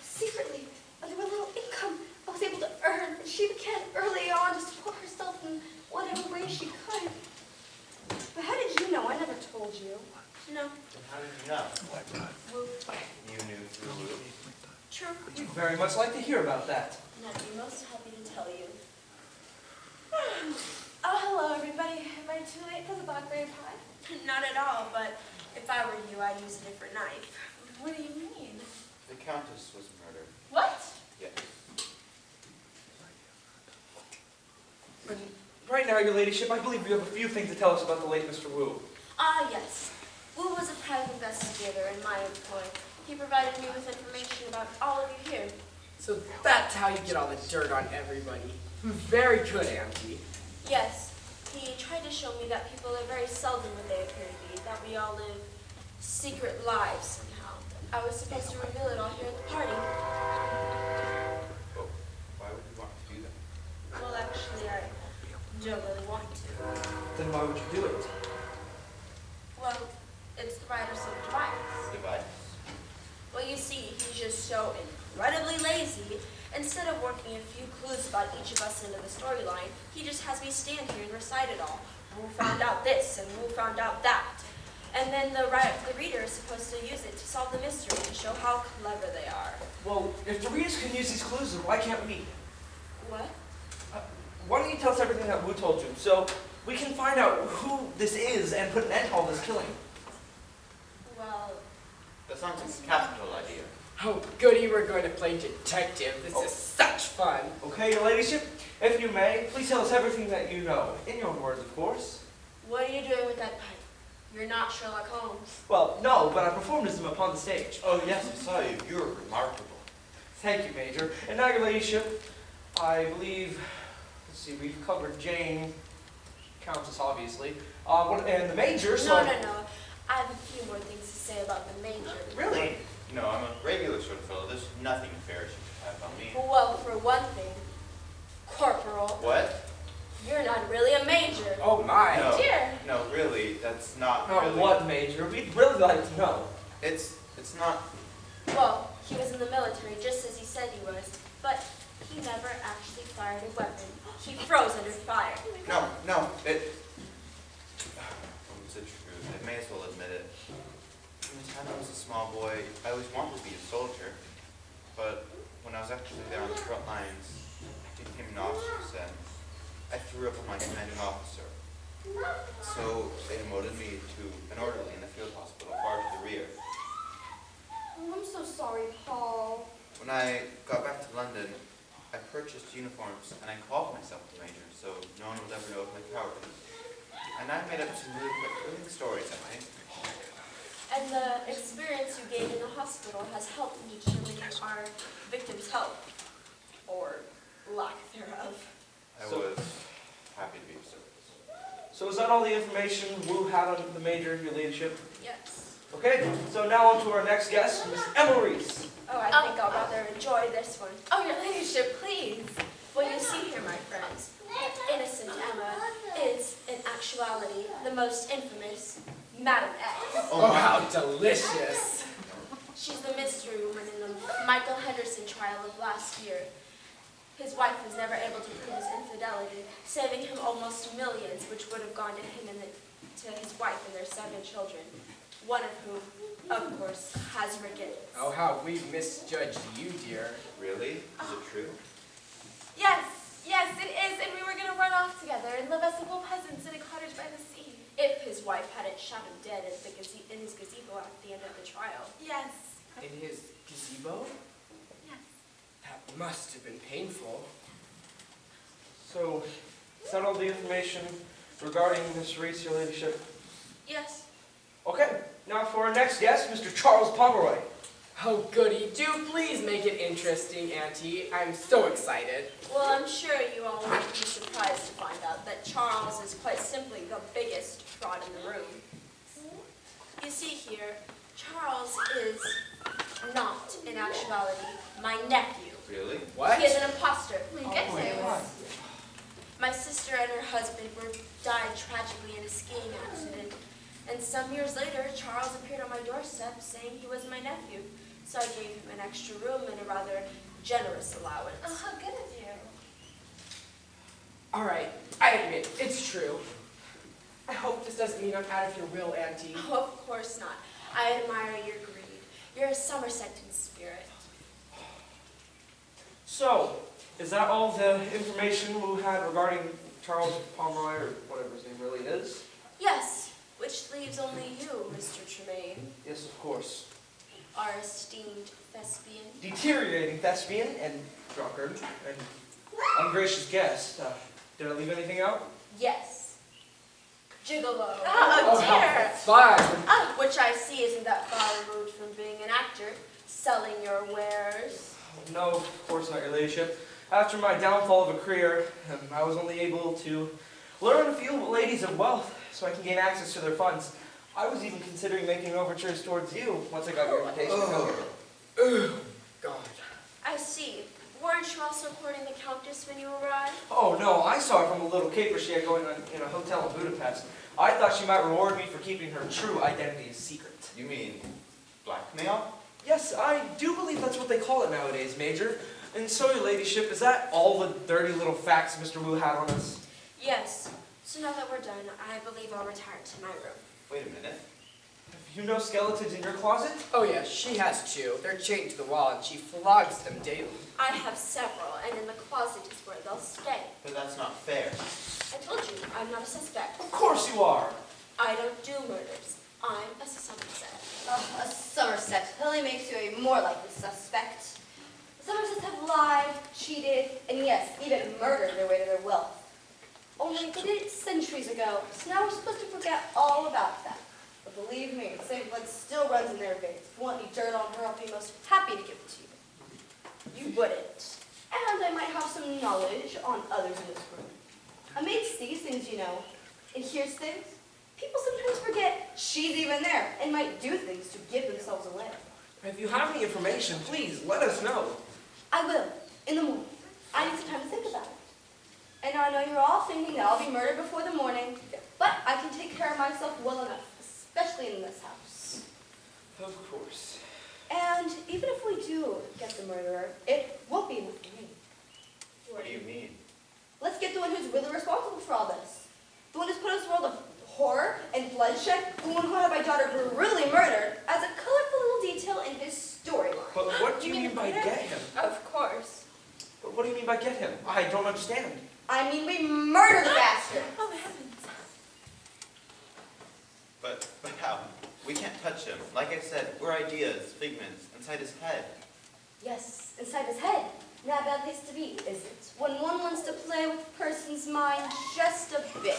[SPEAKER 7] secretly, under a little income I was able to earn. And she began early on to support herself in whatever way she could. But how did you know? I never told you.
[SPEAKER 5] No,
[SPEAKER 1] Then how did you know? You knew through Luke.
[SPEAKER 5] true.
[SPEAKER 2] We'd very much like to hear about that.
[SPEAKER 5] And I'd be most happy to tell you.
[SPEAKER 4] Oh, hello, everybody. Am I too late for the blackberry pie?
[SPEAKER 5] Not at all, but if I were you, I'd use a different knife.
[SPEAKER 4] What do you mean?
[SPEAKER 1] The Countess was murdered.
[SPEAKER 4] What?
[SPEAKER 1] Yes.
[SPEAKER 2] And right now, your ladyship, I believe you have a few things to tell us about the late Mr. Wu.
[SPEAKER 5] Ah, yes. Wu was a private investigator in my employ. He provided me with information about all of you here.
[SPEAKER 3] So that's how you get all the dirt on everybody. Very good, Auntie.
[SPEAKER 5] Yes, he tried to show me that people are very seldom what they appear to be, that we all live secret lives somehow. I was supposed to reveal it all here at the party.
[SPEAKER 1] Well, why would you want to do that?
[SPEAKER 5] Well, actually, I don't really want to.
[SPEAKER 2] Then why would you do it?
[SPEAKER 5] Well, it's the writer's device.
[SPEAKER 1] Device?
[SPEAKER 5] Well, you see, he's just so incredibly lazy. Instead of working a few clues about each of us into the storyline, he just has me stand here and recite it all. Who found out this and who found out that. And then the reader is supposed to use it to solve the mystery, to show how clever they are.
[SPEAKER 2] Well, if the readers can use these clues, then why can't we?
[SPEAKER 5] What?
[SPEAKER 2] Why don't you tell us everything that Wu told you, so we can find out who this is and put an end to all this killing?
[SPEAKER 5] Well,
[SPEAKER 1] That sounds like a capital idea.
[SPEAKER 3] Oh, goody, we're going to play detective. This is such fun.
[SPEAKER 2] Okay, your ladyship, if you may, please tell us everything that you know. In your own words, of course.
[SPEAKER 5] what are you doing with that pipe? You're not Sherlock Holmes.
[SPEAKER 2] Well, no, but I performed as him upon the stage.
[SPEAKER 1] Oh, yes, I saw you. You were remarkable.
[SPEAKER 2] Thank you, Major. And now, your ladyship, I believe, let's see, we've covered Jane, Countess, obviously, and the Major, so...
[SPEAKER 5] No. I have a few more things to say about the Major.
[SPEAKER 2] Really?
[SPEAKER 1] No, I'm a regular sort of fellow. There's nothing nefarious you could have on me.
[SPEAKER 5] Well, for one thing, Corporal,
[SPEAKER 1] What?
[SPEAKER 5] you're not really a major.
[SPEAKER 3] Oh my.
[SPEAKER 1] No.
[SPEAKER 5] Dear.
[SPEAKER 1] No, really, that's not
[SPEAKER 2] Not
[SPEAKER 1] really...
[SPEAKER 2] what, Major? We'd really like to know.
[SPEAKER 1] It's not...
[SPEAKER 5] Well, he was in the military just as he said he was, but he never actually fired a weapon. He froze under fire.
[SPEAKER 1] No, it... It's the truth. I may as well admit it. From the time I was a small boy, I always wanted to be a soldier. But when I was actually there on the front lines, I became nauseous and I threw up on my commanding officer. So they demoted me to an orderly in the field hospital far to the rear.
[SPEAKER 7] Oh, I'm so sorry, Paul.
[SPEAKER 1] When I got back to London, I purchased uniforms and I called myself the Major, so no one would ever know of my cowardice. And I made up some really quick living stories, I think.
[SPEAKER 5] And the experience you gained in the hospital has helped in determining our victims' health, or lack thereof.
[SPEAKER 1] I
[SPEAKER 2] So-
[SPEAKER 1] was happy to be of service.
[SPEAKER 2] So is that all the information Wu had on the Major, your ladyship?
[SPEAKER 5] Yes.
[SPEAKER 2] Okay, so now on to our next guest, Miss Emma Reese.
[SPEAKER 5] Oh, I think I'll rather enjoy this one.
[SPEAKER 4] Oh, your ladyship, please.
[SPEAKER 5] Well, you see here, my friends, innocent Emma is, in actuality, the most infamous Madam X.
[SPEAKER 3] Oh, how delicious.
[SPEAKER 5] She's the mystery woman in the Michael Henderson trial of last year. His wife was never able to prove his infidelity, saving him almost millions, which would have gone to him and to his wife and their 7 children, one of whom, of course, has rickets.
[SPEAKER 3] Oh, how we misjudged you, dear.
[SPEAKER 1] Really? Is it true?
[SPEAKER 4] Yes, yes, it is. And we were going to run off together and live as simple peasants in a cottage by the sea.
[SPEAKER 5] If his wife hadn't shot him dead in his gazebo at the end of the trial.
[SPEAKER 4] Yes.
[SPEAKER 3] In his gazebo?
[SPEAKER 4] Yes.
[SPEAKER 3] That must have been painful.
[SPEAKER 2] So, is that all the information regarding Miss Reese, your ladyship?
[SPEAKER 5] Yes.
[SPEAKER 2] Okay, now for our next guest, Mr. Charles Pomeroy.
[SPEAKER 3] Oh, goody. Do please make it interesting, Auntie. I'm so excited.
[SPEAKER 5] Well, I'm sure you all won't be surprised to find out that Charles is quite simply the biggest fraud in the room. You see here, Charles is not, in actuality, my nephew.
[SPEAKER 1] Really?
[SPEAKER 3] What?
[SPEAKER 5] He is an imposter.
[SPEAKER 4] My goodness.
[SPEAKER 5] My sister and her husband died tragically in a skiing accident. And some years later, Charles appeared on my doorstep saying he was my nephew. So I gave him an extra room and a rather generous allowance.
[SPEAKER 4] Oh, how good of you.
[SPEAKER 3] All right, I admit, it's true. I hope this doesn't mean I'm out of your will, Auntie.
[SPEAKER 5] Oh, of course not. I admire your greed. You're a Somersetan spirit.
[SPEAKER 2] So, is that all the information Wu had regarding Charles Pomeroy, or whatever his name really is?
[SPEAKER 5] Yes, which leaves only you, Mr. Tremaine,
[SPEAKER 2] Yes, of course.
[SPEAKER 5] our esteemed thespian.
[SPEAKER 2] Deteriorating thespian and drunkard and ungracious guest. Did I leave anything out?
[SPEAKER 5] Yes. Gigolo.
[SPEAKER 4] Oh,
[SPEAKER 3] how
[SPEAKER 4] dear.
[SPEAKER 3] fun.
[SPEAKER 5] Which I see isn't that far removed from being an actor, selling your wares.
[SPEAKER 2] No, of course not, your ladyship. After my downfall of a career, I was only able to learn a few ladies of wealth so I can gain access to their funds. I was even considering making overtures towards you once I got your invitation.
[SPEAKER 3] God.
[SPEAKER 5] I see. Weren't you also courting the Countess when you arrived?
[SPEAKER 2] Oh no, I saw her from a little caper she had going on in a hotel in Budapest. I thought she might reward me for keeping her true identity a secret.
[SPEAKER 1] You mean blackmail?
[SPEAKER 2] Yes, I do believe that's what they call it nowadays, Major. And so, your ladyship, is that all the dirty little facts Mr. Wu had on us?
[SPEAKER 5] Yes. So now that we're done, I believe I'll retire to my room.
[SPEAKER 1] Wait a minute.
[SPEAKER 2] Have you no skeletons in your closet?
[SPEAKER 3] Oh yeah, she has 2. They're chained to the wall and she flogs them daily.
[SPEAKER 5] I have several, and in the closet is where they'll stay.
[SPEAKER 1] But that's not fair.
[SPEAKER 5] I told you, I'm not a suspect.
[SPEAKER 2] Of course you are.
[SPEAKER 5] I don't do murders. I'm a Somerset.
[SPEAKER 7] A Somerset only makes you a more likely suspect. The Somersets have lied, cheated, and yes, even murdered their way to their wealth. Only they did it centuries ago, so now we're supposed to forget all about that. But believe me, the same blood still runs in their veins. If you want any dirt on her, I'll be most happy to give it to you.
[SPEAKER 5] You wouldn't.
[SPEAKER 7] And I might have some knowledge on others in this room. A maid sees things, you know, and hears things. People sometimes forget she's even there and might do things to give themselves away.
[SPEAKER 2] If you have any information, please let us know.
[SPEAKER 7] I will, in the morning. I need some time to think about it. And I know you're all thinking that I'll be murdered before the morning, but I can take care of myself well enough, especially in this house.
[SPEAKER 2] Of course.
[SPEAKER 7] And even if we do get the murderer, it won't be enough for me.
[SPEAKER 1] What do you mean?
[SPEAKER 7] Let's get the one who's really responsible for all this. The one who's put us in a world of horror and bloodshed, the one who had my daughter brutally murdered, as a colorful little detail in his storyline.
[SPEAKER 2] But what do you mean by get him?
[SPEAKER 5] Of course.
[SPEAKER 2] But what do you mean by get him? I don't understand.
[SPEAKER 7] I mean, we murdered the bastard.
[SPEAKER 4] Oh, heavens.
[SPEAKER 1] But how? We can't touch him. Like I said, we're ideas, figments, inside his head.
[SPEAKER 7] Yes, inside his head. Not a bad place to be, is it? When one wants to play with a person's mind just a bit.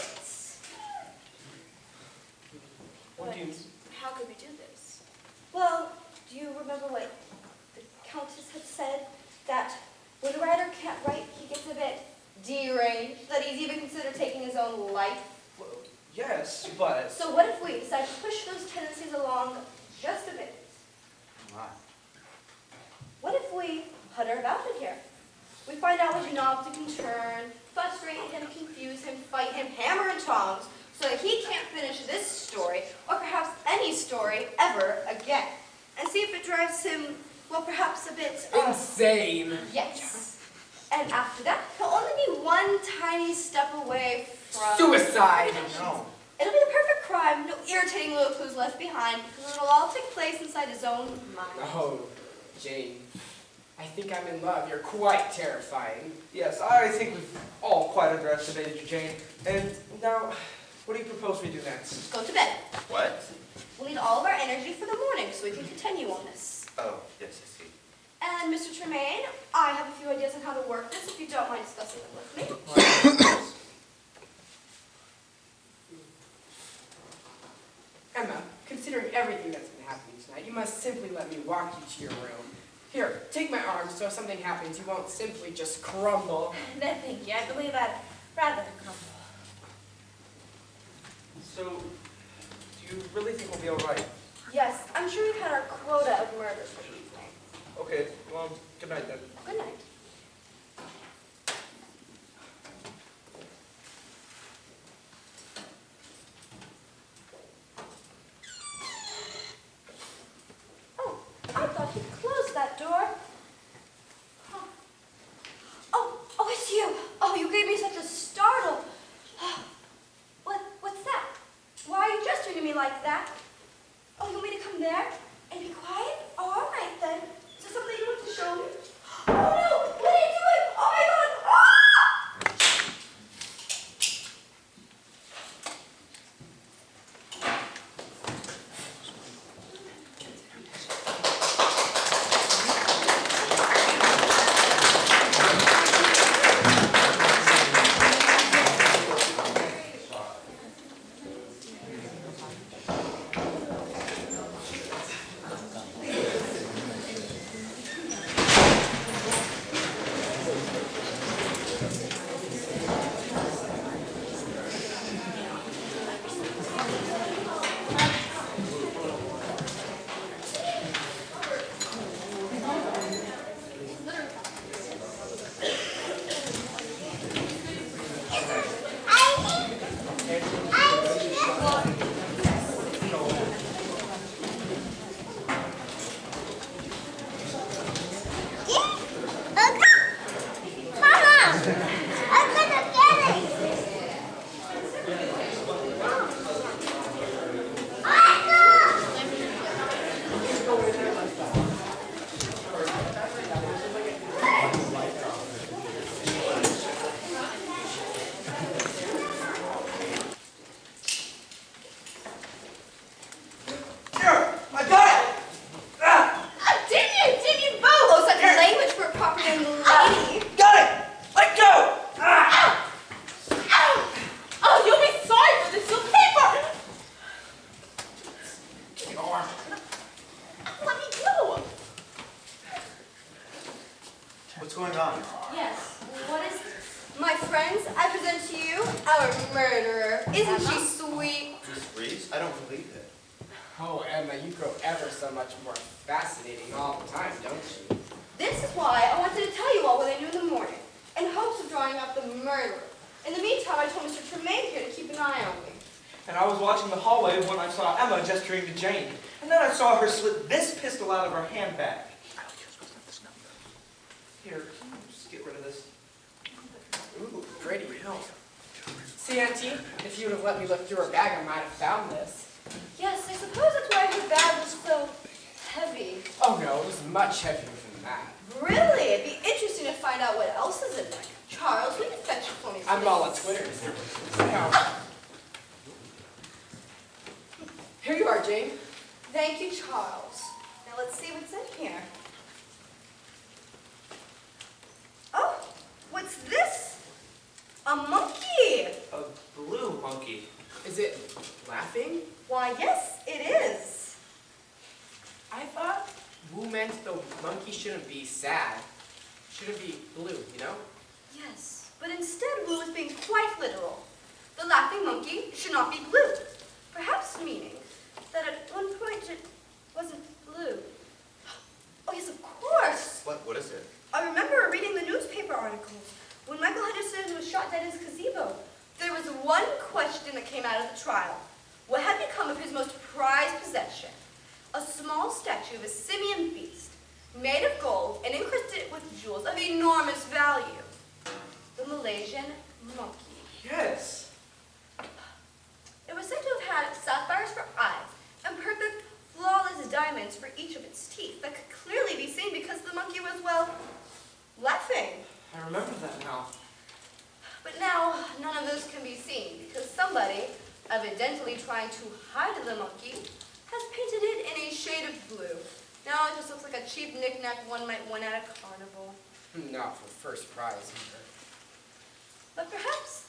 [SPEAKER 2] What do you...
[SPEAKER 7] How could we do this? Well, do you remember what the Countess had said? That when a writer can't write, he gets a bit deranged, that he's even considered taking his own life.
[SPEAKER 2] Well, yes, but...
[SPEAKER 7] So what if we decide to push those tendencies along just a bit?
[SPEAKER 1] Why?
[SPEAKER 7] What if we putter about it here? We find out which knobs he can turn, frustrate him, confuse him, fight him, hammer and tongs, so that he can't finish this story, or perhaps any story, ever again. And see if it drives him, well, perhaps a bit...
[SPEAKER 3] Insane.
[SPEAKER 7] Yes. And after that, he'll only be one tiny step away from...
[SPEAKER 3] Suicide.
[SPEAKER 1] No.
[SPEAKER 7] It'll be the perfect crime, no irritating little clues left behind, because it'll all take place inside his own mind.
[SPEAKER 3] Oh, Jane. I think I'm in love. You're quite terrifying.
[SPEAKER 2] Yes, I think we've all quite underestimated you, Jane. And now, what do you propose we do next?
[SPEAKER 7] Go to bed.
[SPEAKER 1] What?
[SPEAKER 7] We'll need all of our energy for the morning so we can continue on this.
[SPEAKER 1] Oh, yes, I see.
[SPEAKER 7] And Mr. Tremaine, I have a few ideas on how to work this, if you don't mind discussing them with me.
[SPEAKER 3] Emma, considering everything that's been happening tonight, you must simply let me walk you to your room. Here, take my arm so if something happens, you won't simply just crumble.
[SPEAKER 4] No, thank you. I believe I'd rather crumble.
[SPEAKER 2] So, do you really think we'll be all right?
[SPEAKER 7] Yes, I'm sure we've had our quota of murders for the evening.
[SPEAKER 2] Okay, well, good night then.
[SPEAKER 7] Good night. Oh, I thought he'd closed that door. Huh. Oh, it's you. Oh, you gave me such a startle. What's that? Why are you gesturing to me like that? Oh, you want me to come there and be quiet? Oh, all right then. Is there something you want to show me? Oh no! What are you doing? Oh my God! Ah!
[SPEAKER 1] What's going on?
[SPEAKER 7] Yes. What is this? My friends, I present to you our murderer. Isn't she sweet?
[SPEAKER 1] Miss Reese? I don't believe it.
[SPEAKER 3] Oh, Emma, you grow ever so much more fascinating all the time, don't you?
[SPEAKER 7] This is why I wanted to tell you all what I knew in the morning, in hopes of drawing out the murderer. In the meantime, I told Mr. Tremaine here to keep an eye on me.
[SPEAKER 2] And I was watching the hallway when I saw Emma gesturing to Jane. And then I saw her slip this pistol out of her handbag. Here, just get rid of this.
[SPEAKER 3] Ooh, pretty. See, Auntie, if you would have let me look through her bag, I might have found this.
[SPEAKER 7] Yes, I suppose that's why her bag was so heavy.
[SPEAKER 3] Oh no, it was much heavier than that.
[SPEAKER 7] Really? It'd be interesting to find out what else is in there. Charles, will you fetch it for me,
[SPEAKER 3] I'm all on
[SPEAKER 7] please?
[SPEAKER 3] Twitter. Now, are, Jane.
[SPEAKER 7] Thank you, Charles. Now let's see what's in here. Oh, what's this? A monkey.
[SPEAKER 2] A blue monkey.
[SPEAKER 3] Is it laughing?
[SPEAKER 7] Why, yes, it is.
[SPEAKER 3] I thought Wu meant the monkey shouldn't be sad. Shouldn't be blue, you know?
[SPEAKER 7] Yes, but instead Wu is being quite literal. The laughing monkey should not be blue. Perhaps meaning that at one point it wasn't blue. Oh, yes, of course.
[SPEAKER 1] What is it?
[SPEAKER 7] I remember reading the newspaper articles when Michael Henderson was shot dead in his gazebo. There was one question that came out of the trial. What had become of his most prized possession? A small statue of a simian beast, made of gold and encrusted with jewels of enormous value. The Malaysian monkey.
[SPEAKER 2] Yes.
[SPEAKER 7] It was said to have had sapphires for eyes and perfect, flawless diamonds for each of its teeth that could clearly be seen because the monkey was, well, laughing.
[SPEAKER 2] I remember that now.
[SPEAKER 7] But now, none of this can be seen because somebody, evidently trying to hide the monkey, has painted it in a shade of blue. Now it just looks like a cheap knick-knack one might win at a carnival.
[SPEAKER 3] Not for first prize either.
[SPEAKER 7] But perhaps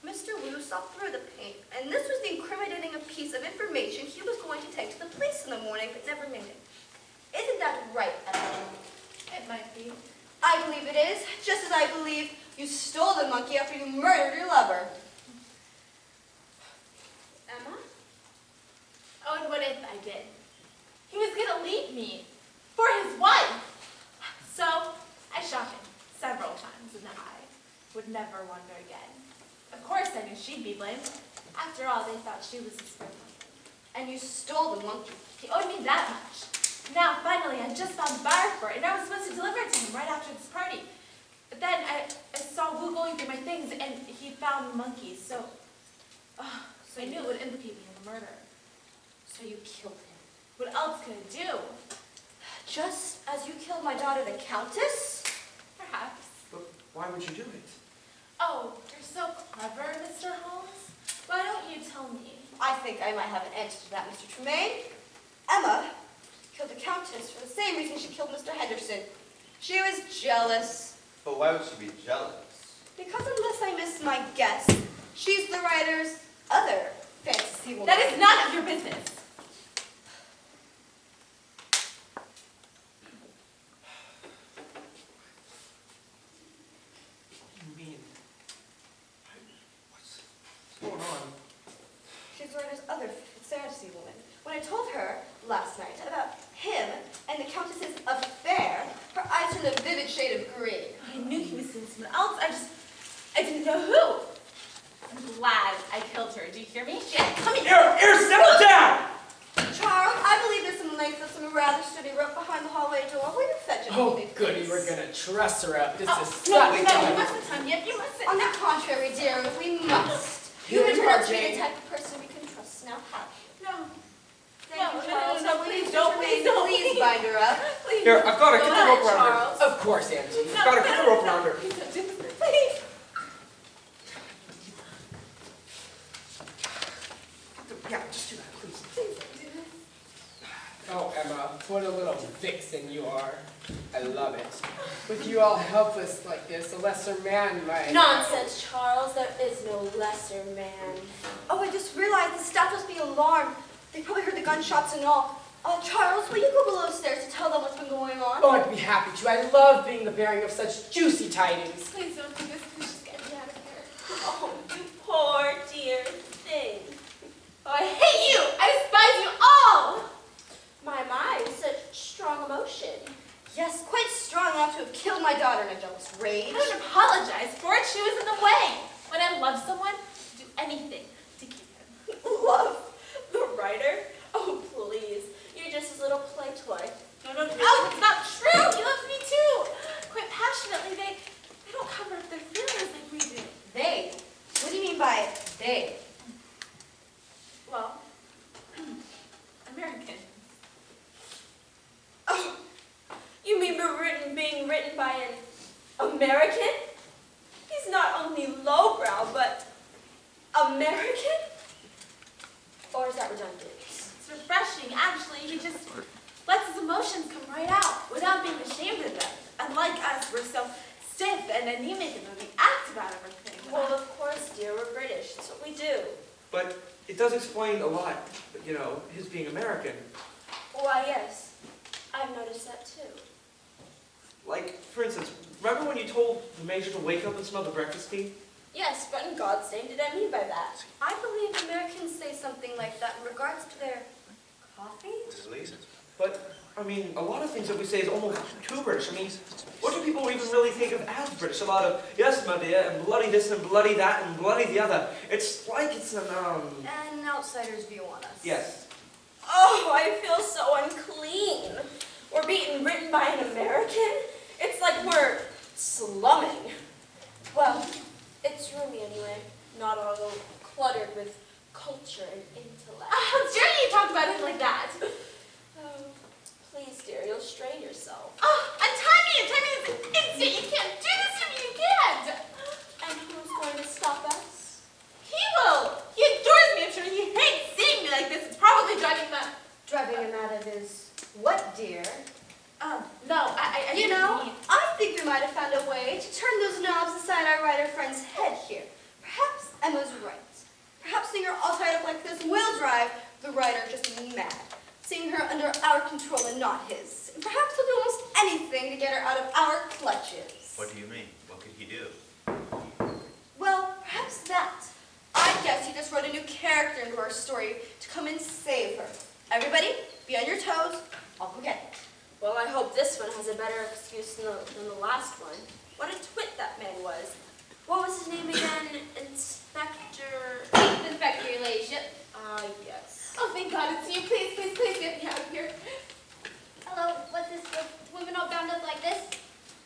[SPEAKER 7] Mr. Wu saw through the paint, and this was the incriminating piece of information he was going to take to the police in the morning, but never made it. Isn't that right, Emma?
[SPEAKER 4] It might be.
[SPEAKER 7] I believe it is, just as I believe you stole the monkey after you murdered your lover.
[SPEAKER 4] Emma? Oh, and what if I did? He was gonna leave me for his wife. So I shot him several times in the eye. Would never wonder again. Of course I knew she'd be blamed. After all, they thought she was his friend.
[SPEAKER 7] And you stole the monkey.
[SPEAKER 4] He owed me that much. Now, finally, I just found bar for it, and I was supposed to deliver it to him right after this party. But then I saw Wu going through my things, and he found the monkey, so I knew it would implicate me in the murder.
[SPEAKER 7] So you killed him.
[SPEAKER 4] What else could I do?
[SPEAKER 7] Just as you killed my daughter, the Countess?
[SPEAKER 4] Perhaps.
[SPEAKER 2] But why would you do it?
[SPEAKER 4] Oh, you're so clever, Mr. Holmes. Why don't you tell me?
[SPEAKER 7] I think I might have an answer to that, Mr. Tremaine. Emma killed the Countess for the same reason she killed Mr. Henderson. She was jealous.
[SPEAKER 1] But why would she be jealous?
[SPEAKER 7] Because unless I miss my guess, she's the writer's other fantasy woman.
[SPEAKER 4] That is none of your business.
[SPEAKER 2] What do you mean? What's going on?
[SPEAKER 7] She's the writer's other fantasy woman. When I told her last night about him and the Countess's affair, her eyes turned a vivid shade of green.
[SPEAKER 4] I knew he was seeing someone else. I didn't know who. I'm glad I killed her. Do you hear me? Yeah, come here.
[SPEAKER 2] Here, settle down!
[SPEAKER 7] Charles, I believe there's some length of some rather sturdy rope behind the hallway door. Will you fetch it?
[SPEAKER 3] Oh,
[SPEAKER 7] for me,
[SPEAKER 3] goody,
[SPEAKER 7] please?
[SPEAKER 3] we're gonna truss her up. This
[SPEAKER 4] Oh,
[SPEAKER 3] is
[SPEAKER 4] no,
[SPEAKER 3] such
[SPEAKER 4] you
[SPEAKER 3] a...
[SPEAKER 4] mustn't, Tanya. You mustn't.
[SPEAKER 7] On the contrary, dear, we must.
[SPEAKER 3] Here
[SPEAKER 7] You
[SPEAKER 3] you
[SPEAKER 7] turn
[SPEAKER 3] are,
[SPEAKER 7] out to be
[SPEAKER 3] Jane.
[SPEAKER 7] the type of person we can trust now, have you?
[SPEAKER 4] No.
[SPEAKER 7] Thank
[SPEAKER 4] No,
[SPEAKER 7] you,
[SPEAKER 4] no,
[SPEAKER 7] Charles.
[SPEAKER 4] no,
[SPEAKER 7] Will
[SPEAKER 4] please
[SPEAKER 7] you,
[SPEAKER 4] don't,
[SPEAKER 7] Mr.
[SPEAKER 4] please
[SPEAKER 7] Tremaine,
[SPEAKER 4] don't.
[SPEAKER 7] please bind her up.
[SPEAKER 4] Please.
[SPEAKER 2] Here, I've got it. Get the
[SPEAKER 7] Go
[SPEAKER 2] rope
[SPEAKER 7] ahead,
[SPEAKER 2] around her.
[SPEAKER 7] Charles.
[SPEAKER 3] Of course, Auntie.
[SPEAKER 4] No,
[SPEAKER 2] Gotta get the rope around her.
[SPEAKER 4] Please don't do this. Please.
[SPEAKER 2] Yeah, just do that, please.
[SPEAKER 4] Please don't do this.
[SPEAKER 3] Oh, Emma, what a little vixen you are. I love it. With you all helpless like this, a lesser man might...
[SPEAKER 5] Nonsense, Charles. There is no lesser man.
[SPEAKER 7] Oh, I just realized the staff must be alarmed. They probably heard the gunshots and all. Charles, will you go below stairs to tell them what's been going on?
[SPEAKER 3] Oh, I'd be happy to. I love being the bearing of such juicy tidings.
[SPEAKER 4] Please don't do this. Please just get me out of here.
[SPEAKER 5] Oh, you poor dear thing.
[SPEAKER 4] Oh, I hate you. I despise you all.
[SPEAKER 5] My, such strong emotion.
[SPEAKER 7] Yes, quite strong enough to have killed my daughter in a jealous rage.
[SPEAKER 4] I don't apologize for it. She was in the way. When I love someone, I do anything to keep him.
[SPEAKER 5] Love the writer? Oh, please. You're just his little play toy.
[SPEAKER 4] No, it's not true. He loves me too. Quite passionately. They don't cover up their feelings like we do.
[SPEAKER 7] They? What do you mean by they?
[SPEAKER 4] Well, American.
[SPEAKER 5] Oh, you mean being written by an American? He's not only lowbrow, but American? Or is that redundant?
[SPEAKER 4] It's It's refreshing. Actually, he just lets his emotions come right out without being ashamed of them. Unlike us, we're so stiff and anemic and we act about everything.
[SPEAKER 5] Well, of course, dear, we're British. That's what we do.
[SPEAKER 2] But it does explain a lot, you know, his being American.
[SPEAKER 5] Why, yes. I've noticed that too.
[SPEAKER 2] Like, for instance, remember when you told the Major to wake up and smell the breakfast tea?
[SPEAKER 5] Yes, but in God's name did I mean by that?
[SPEAKER 7] I believe Americans say something like that in regards to their coffee.
[SPEAKER 1] Really?
[SPEAKER 2] But, I mean, a lot of things that we say is almost too British. I mean, what do people even really think of as British? A lot of, yes, my dear, and bloody this and bloody that and bloody the other. It's like it's an,
[SPEAKER 7] An outsider's view on us.
[SPEAKER 2] yes.
[SPEAKER 5] Oh, I feel so unclean. We're being written by an American? It's like we're slumming. Well, it's roomy anyway, not all cluttered with culture and intellect.
[SPEAKER 4] How dare you talk about him like that?
[SPEAKER 5] Oh, please, dear, you'll strain yourself.
[SPEAKER 4] Oh, untie me this instant. You can't do this to me. You can't.
[SPEAKER 5] And who's going to stop us?
[SPEAKER 4] He will. He adores me. I'm sure he hates seeing me like this. It's probably driving him out.
[SPEAKER 7] Driving him out of his what, dear?
[SPEAKER 4] No, I
[SPEAKER 7] You know, I think we might have found a way to turn those knobs inside our writer friend's head here. Perhaps Emma's right. Perhaps seeing her all tied up like this will drive the writer just mad. Seeing her under our control and not his. And perhaps he'll do almost anything to get her out of our clutches.
[SPEAKER 1] What do you mean? What could he do?
[SPEAKER 7] Well, perhaps that. I guess he just wrote a new character into our story to come and save her. Everybody, be on your toes. I'll go get it.
[SPEAKER 5] Well, I hope this one has a better excuse than the last one. What a twit that man was. What was his name again? Inspector...
[SPEAKER 7] Chief Inspector, your ladyship.
[SPEAKER 5] Yes.
[SPEAKER 4] Oh, thank God it's you. Please get me out of here.
[SPEAKER 7] Hello, what's this? Women all bound up like this?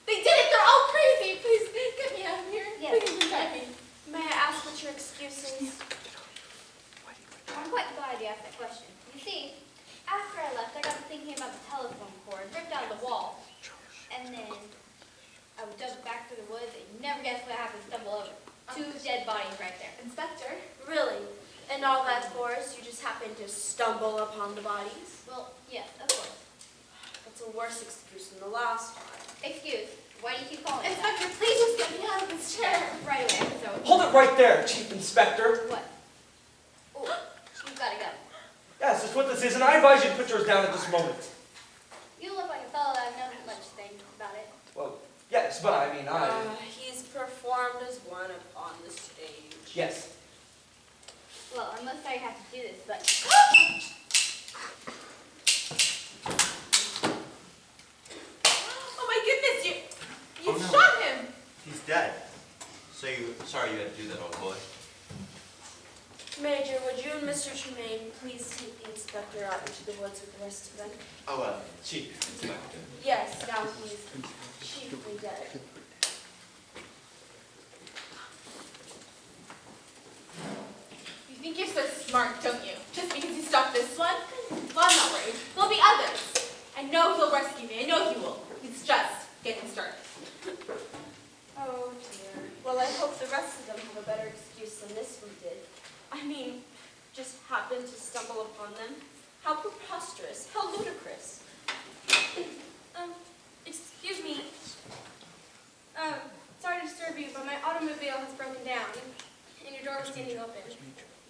[SPEAKER 4] They did it. They're all crazy. Please get me out of here.
[SPEAKER 7] Yes.
[SPEAKER 4] Please protect me.
[SPEAKER 5] May I ask what your excuse is?
[SPEAKER 7] I'm quite glad you asked that question. You see, after I left, I got to thinking about the telephone cord ripped out of the wall. And then I dug back through the woods and you never guess what happened to stumble over. 2 dead bodies right there.
[SPEAKER 4] Inspector.
[SPEAKER 5] Really? And all that forest, you just happened to stumble upon the bodies?
[SPEAKER 7] Well, yes, of course.
[SPEAKER 5] That's a worse excuse than the last time.
[SPEAKER 7] Excuse, why do you keep calling me that?
[SPEAKER 4] Inspector, please just get me out of this chair.
[SPEAKER 7] Right away, so...
[SPEAKER 2] Hold it right there, Chief Inspector.
[SPEAKER 7] What? Oh, you've got to go.
[SPEAKER 2] Yes, that's what this is, and I advise you to put yours down at this moment.
[SPEAKER 7] You look like a fellow that knows much thing about it.
[SPEAKER 2] Well, yes, but I mean,
[SPEAKER 5] He's performed as one upon the stage.
[SPEAKER 2] yes.
[SPEAKER 7] Well, I'm most sorry I have to do this, but...
[SPEAKER 4] Oh my goodness, you
[SPEAKER 1] Oh, no.
[SPEAKER 4] shot him.
[SPEAKER 1] He's dead. Sorry you had to do that, old boy.
[SPEAKER 5] Major, would you and Mr. Tremaine please take the inspector out into the woods with the rest of them?
[SPEAKER 1] Oh, Chief Inspector.
[SPEAKER 5] Yes, now he's chiefly dead.
[SPEAKER 4] You think you're so smart, don't you? Just because you stopped this one? Well, I'm not worried. There'll be others. I know he'll rescue me. I know he will. He's just getting started.
[SPEAKER 5] Oh dear. Well, I hope the rest of them have a better excuse than this one did. I mean, just happened to stumble upon them. How preposterous. How ludicrous.
[SPEAKER 6] Excuse me. Sorry to disturb you, but my automobile has broken down, and your door was standing open.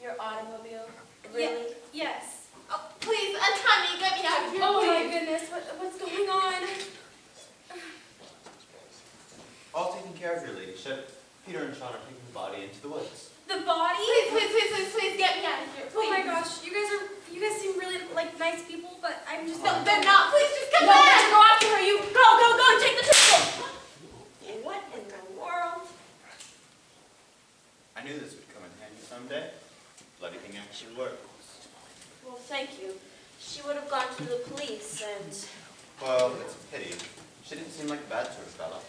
[SPEAKER 5] Your automobile? Really?
[SPEAKER 6] Yes.
[SPEAKER 4] Oh, please, untie me. Get me out of here,
[SPEAKER 6] Oh my
[SPEAKER 4] please.
[SPEAKER 6] goodness, what's going on?
[SPEAKER 1] All taken care of, your ladyship. Peter and Sean are taking the body into the woods.
[SPEAKER 6] The body?
[SPEAKER 4] Please, get me out of here.
[SPEAKER 6] Oh my
[SPEAKER 4] Please.
[SPEAKER 6] gosh, you guys seem really like nice people, but I'm just
[SPEAKER 4] No, they're not. Please, just come
[SPEAKER 6] No,
[SPEAKER 4] back.
[SPEAKER 6] go after her, you go, take the triple.
[SPEAKER 5] What in the world?
[SPEAKER 1] I knew this would come in handy someday. Bloody thing actually worked.
[SPEAKER 5] Well, thank you. She would have gone to the police and...
[SPEAKER 1] Well, it's a pity. She didn't seem like a bad sort of fellow.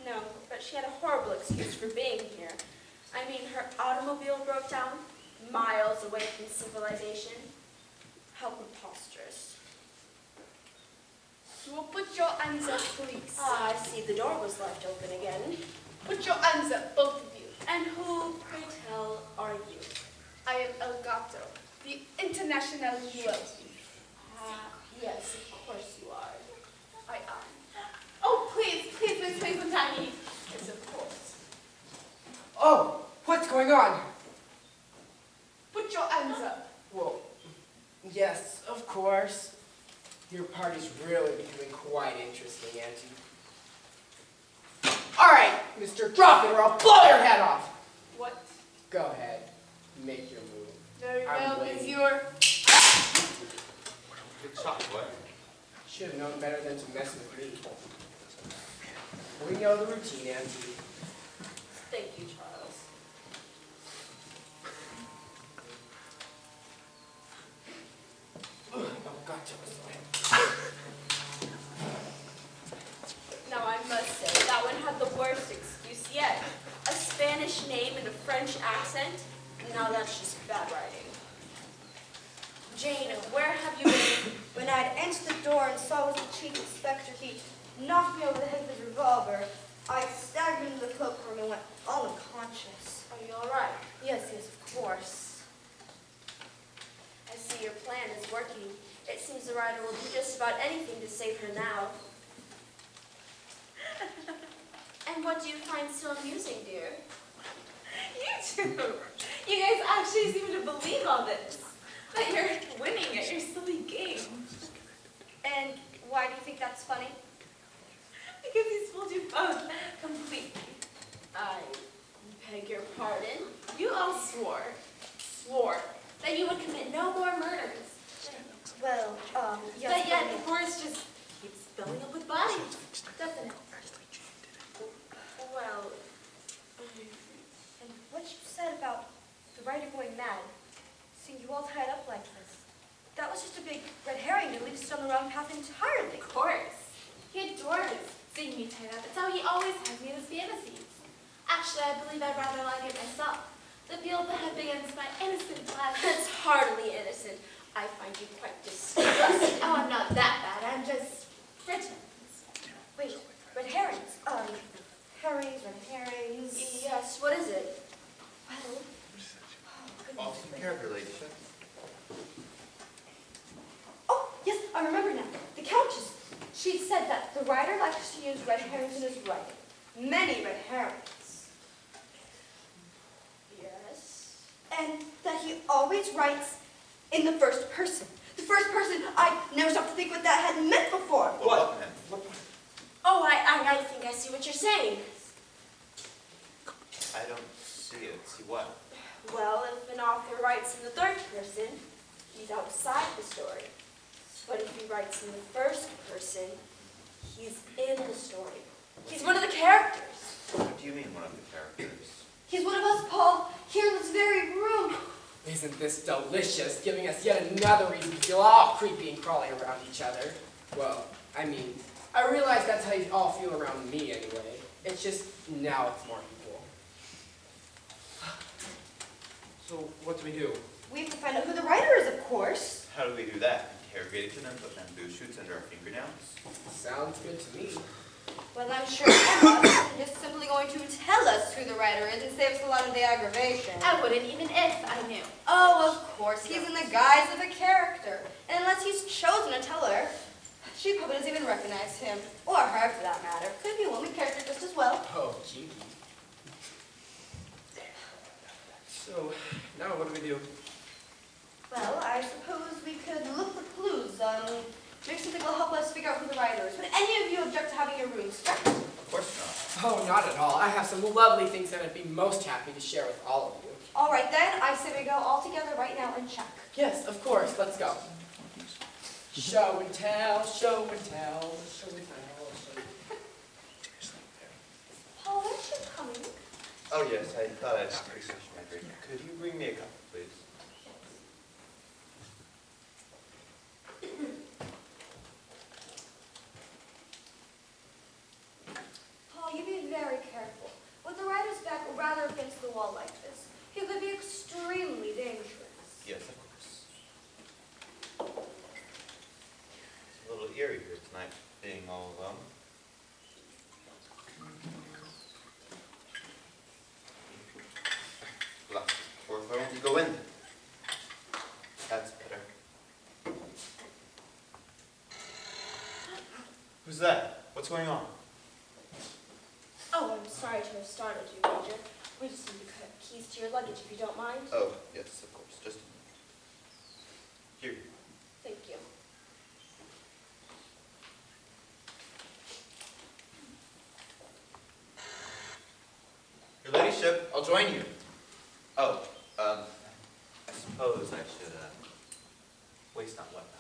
[SPEAKER 5] No, but she had a horrible excuse for being here. I mean, her automobile broke down, miles away from civilization. How preposterous.
[SPEAKER 6] So put your hands up, please.
[SPEAKER 5] Ah, I see the door was left open again.
[SPEAKER 6] Put your hands up, both of you.
[SPEAKER 5] And who, pray tell, are you?
[SPEAKER 6] I am El Gato, the international hero.
[SPEAKER 5] Yes, of course you are.
[SPEAKER 6] I am.
[SPEAKER 4] Oh, please, please, please, please, Tiny. Yes, of course.
[SPEAKER 3] Oh, what's going on?
[SPEAKER 6] Put your hands up.
[SPEAKER 3] Well, yes, of course. Your party's really becoming quite interesting, Auntie. All right, Mister, drop it or I'll blow your head off.
[SPEAKER 6] What?
[SPEAKER 3] Go ahead, make your move.
[SPEAKER 6] Very
[SPEAKER 3] I'm
[SPEAKER 6] well,
[SPEAKER 3] waiting.
[SPEAKER 6] Monsieur.
[SPEAKER 1] Good shot, boy.
[SPEAKER 3] Should have known better than to mess with me. We know the routine, Auntie.
[SPEAKER 5] Thank you, Charles.
[SPEAKER 3] Oh, gotcha.
[SPEAKER 5] Now, I must say, that one had the worst excuse yet. A Spanish name and a French accent? Now that's just bad writing. Jane, where have you been?
[SPEAKER 7] When I had entered the door and saw it was the chief inspector, he knocked me over the head with his revolver. I staggered into the cloakroom and went all unconscious.
[SPEAKER 5] Are you all right?
[SPEAKER 7] Yes, yes, of course.
[SPEAKER 5] I see your plan is working. It seems the writer will do just about anything to save her now. And what do you find so amusing, dear?
[SPEAKER 4] You two. You guys actually seem to believe all this. That you're winning at your silly game.
[SPEAKER 7] And why do you think that's funny?
[SPEAKER 4] Because he's fooled you both completely.
[SPEAKER 5] I beg your pardon?
[SPEAKER 4] You all swore that you would commit no more murders.
[SPEAKER 7] Well, yes.
[SPEAKER 4] But yet the forest just keeps filling up with bodies, doesn't it?
[SPEAKER 5] Well,
[SPEAKER 7] And what you said about the writer going mad, seeing you all tied up like this, that was just a big red herring that leads us on the wrong path entirely.
[SPEAKER 4] Of course. He adores seeing me tied up. It's how he always has me in his fantasies. Actually, I believe I'd rather like it myself. The feel that had against my innocent flesh.
[SPEAKER 5] that's hardly innocent. I find you quite disgusting.
[SPEAKER 4] Oh, I'm not that bad. I'm just frigid.
[SPEAKER 7] Wait, red herrings? Herrings, red herrings.
[SPEAKER 5] Yes, what is it?
[SPEAKER 7] Well, oh, goodness.
[SPEAKER 1] Awesome character, ladyship.
[SPEAKER 7] Oh, yes, I remember now. The Countess. She said that the writer likes to use red herrings in his writing. Many red herrings.
[SPEAKER 5] Yes.
[SPEAKER 7] And that he always writes in the first person. The first person, I never stopped to think what that had meant before.
[SPEAKER 1] What then?
[SPEAKER 5] Oh, I think I see what you're saying.
[SPEAKER 1] I don't see it. See what?
[SPEAKER 5] Well, if an author writes in the third person, he's outside the story. But if he writes in the first person, he's in the story. He's one of the characters.
[SPEAKER 1] What do you mean, one of the characters?
[SPEAKER 7] He's one of us, Paul, here in this very room.
[SPEAKER 3] Isn't this delicious, giving us yet another reason to feel all creepy and crawly around each other? Well, I mean, I realize that's how you all feel around me anyway. It's just, now it's more equal. So, what do we do?
[SPEAKER 7] We have to find out who the writer is, of course.
[SPEAKER 1] How do we do that? Interrogate them and put bamboo shoots under our fingernails?
[SPEAKER 3] Sounds good to me.
[SPEAKER 7] Well, I'm sure Emma isn't just simply going to tell us who the writer is and save us a lot of the aggravation.
[SPEAKER 4] I wouldn't even if I knew.
[SPEAKER 7] Oh, of course, he's in the guise of a character. And unless he's chosen to tell her, she probably doesn't even recognize him. Or her, for that matter. Could be a woman character just as well.
[SPEAKER 3] Oh, gee. So, now what do we do?
[SPEAKER 7] Well, I suppose we could look for clues. Maybe something will help us figure out who the writer is. Would any of you object to having your rooms checked?
[SPEAKER 1] Of course not.
[SPEAKER 3] Oh, not at all. I have some lovely things that I'd be most happy to share with all of you.
[SPEAKER 7] All right, then. I say we go all together right now and check.
[SPEAKER 3] Yes, of course. Let's go. Show and tell, show and tell, show and tell.
[SPEAKER 7] Paul, aren't you coming?
[SPEAKER 1] Oh yes, I thought I'd finish my drink. Could you bring me a cup, please?
[SPEAKER 7] Paul, you be very careful. With the writer's back rather against the wall like this, he could be extremely dangerous.
[SPEAKER 1] Yes, of course. It's a little eerie here tonight, being all alone. Well, or why won't you go in then? What's going on?
[SPEAKER 5] Oh, I'm sorry to have startled you, Major. We just need to cut keys to your luggage if you don't mind.
[SPEAKER 1] Oh, yes, of course. Just here.
[SPEAKER 5] Thank you.
[SPEAKER 1] Your ladyship, I'll join you. Oh, I suppose I should, waste not weapons.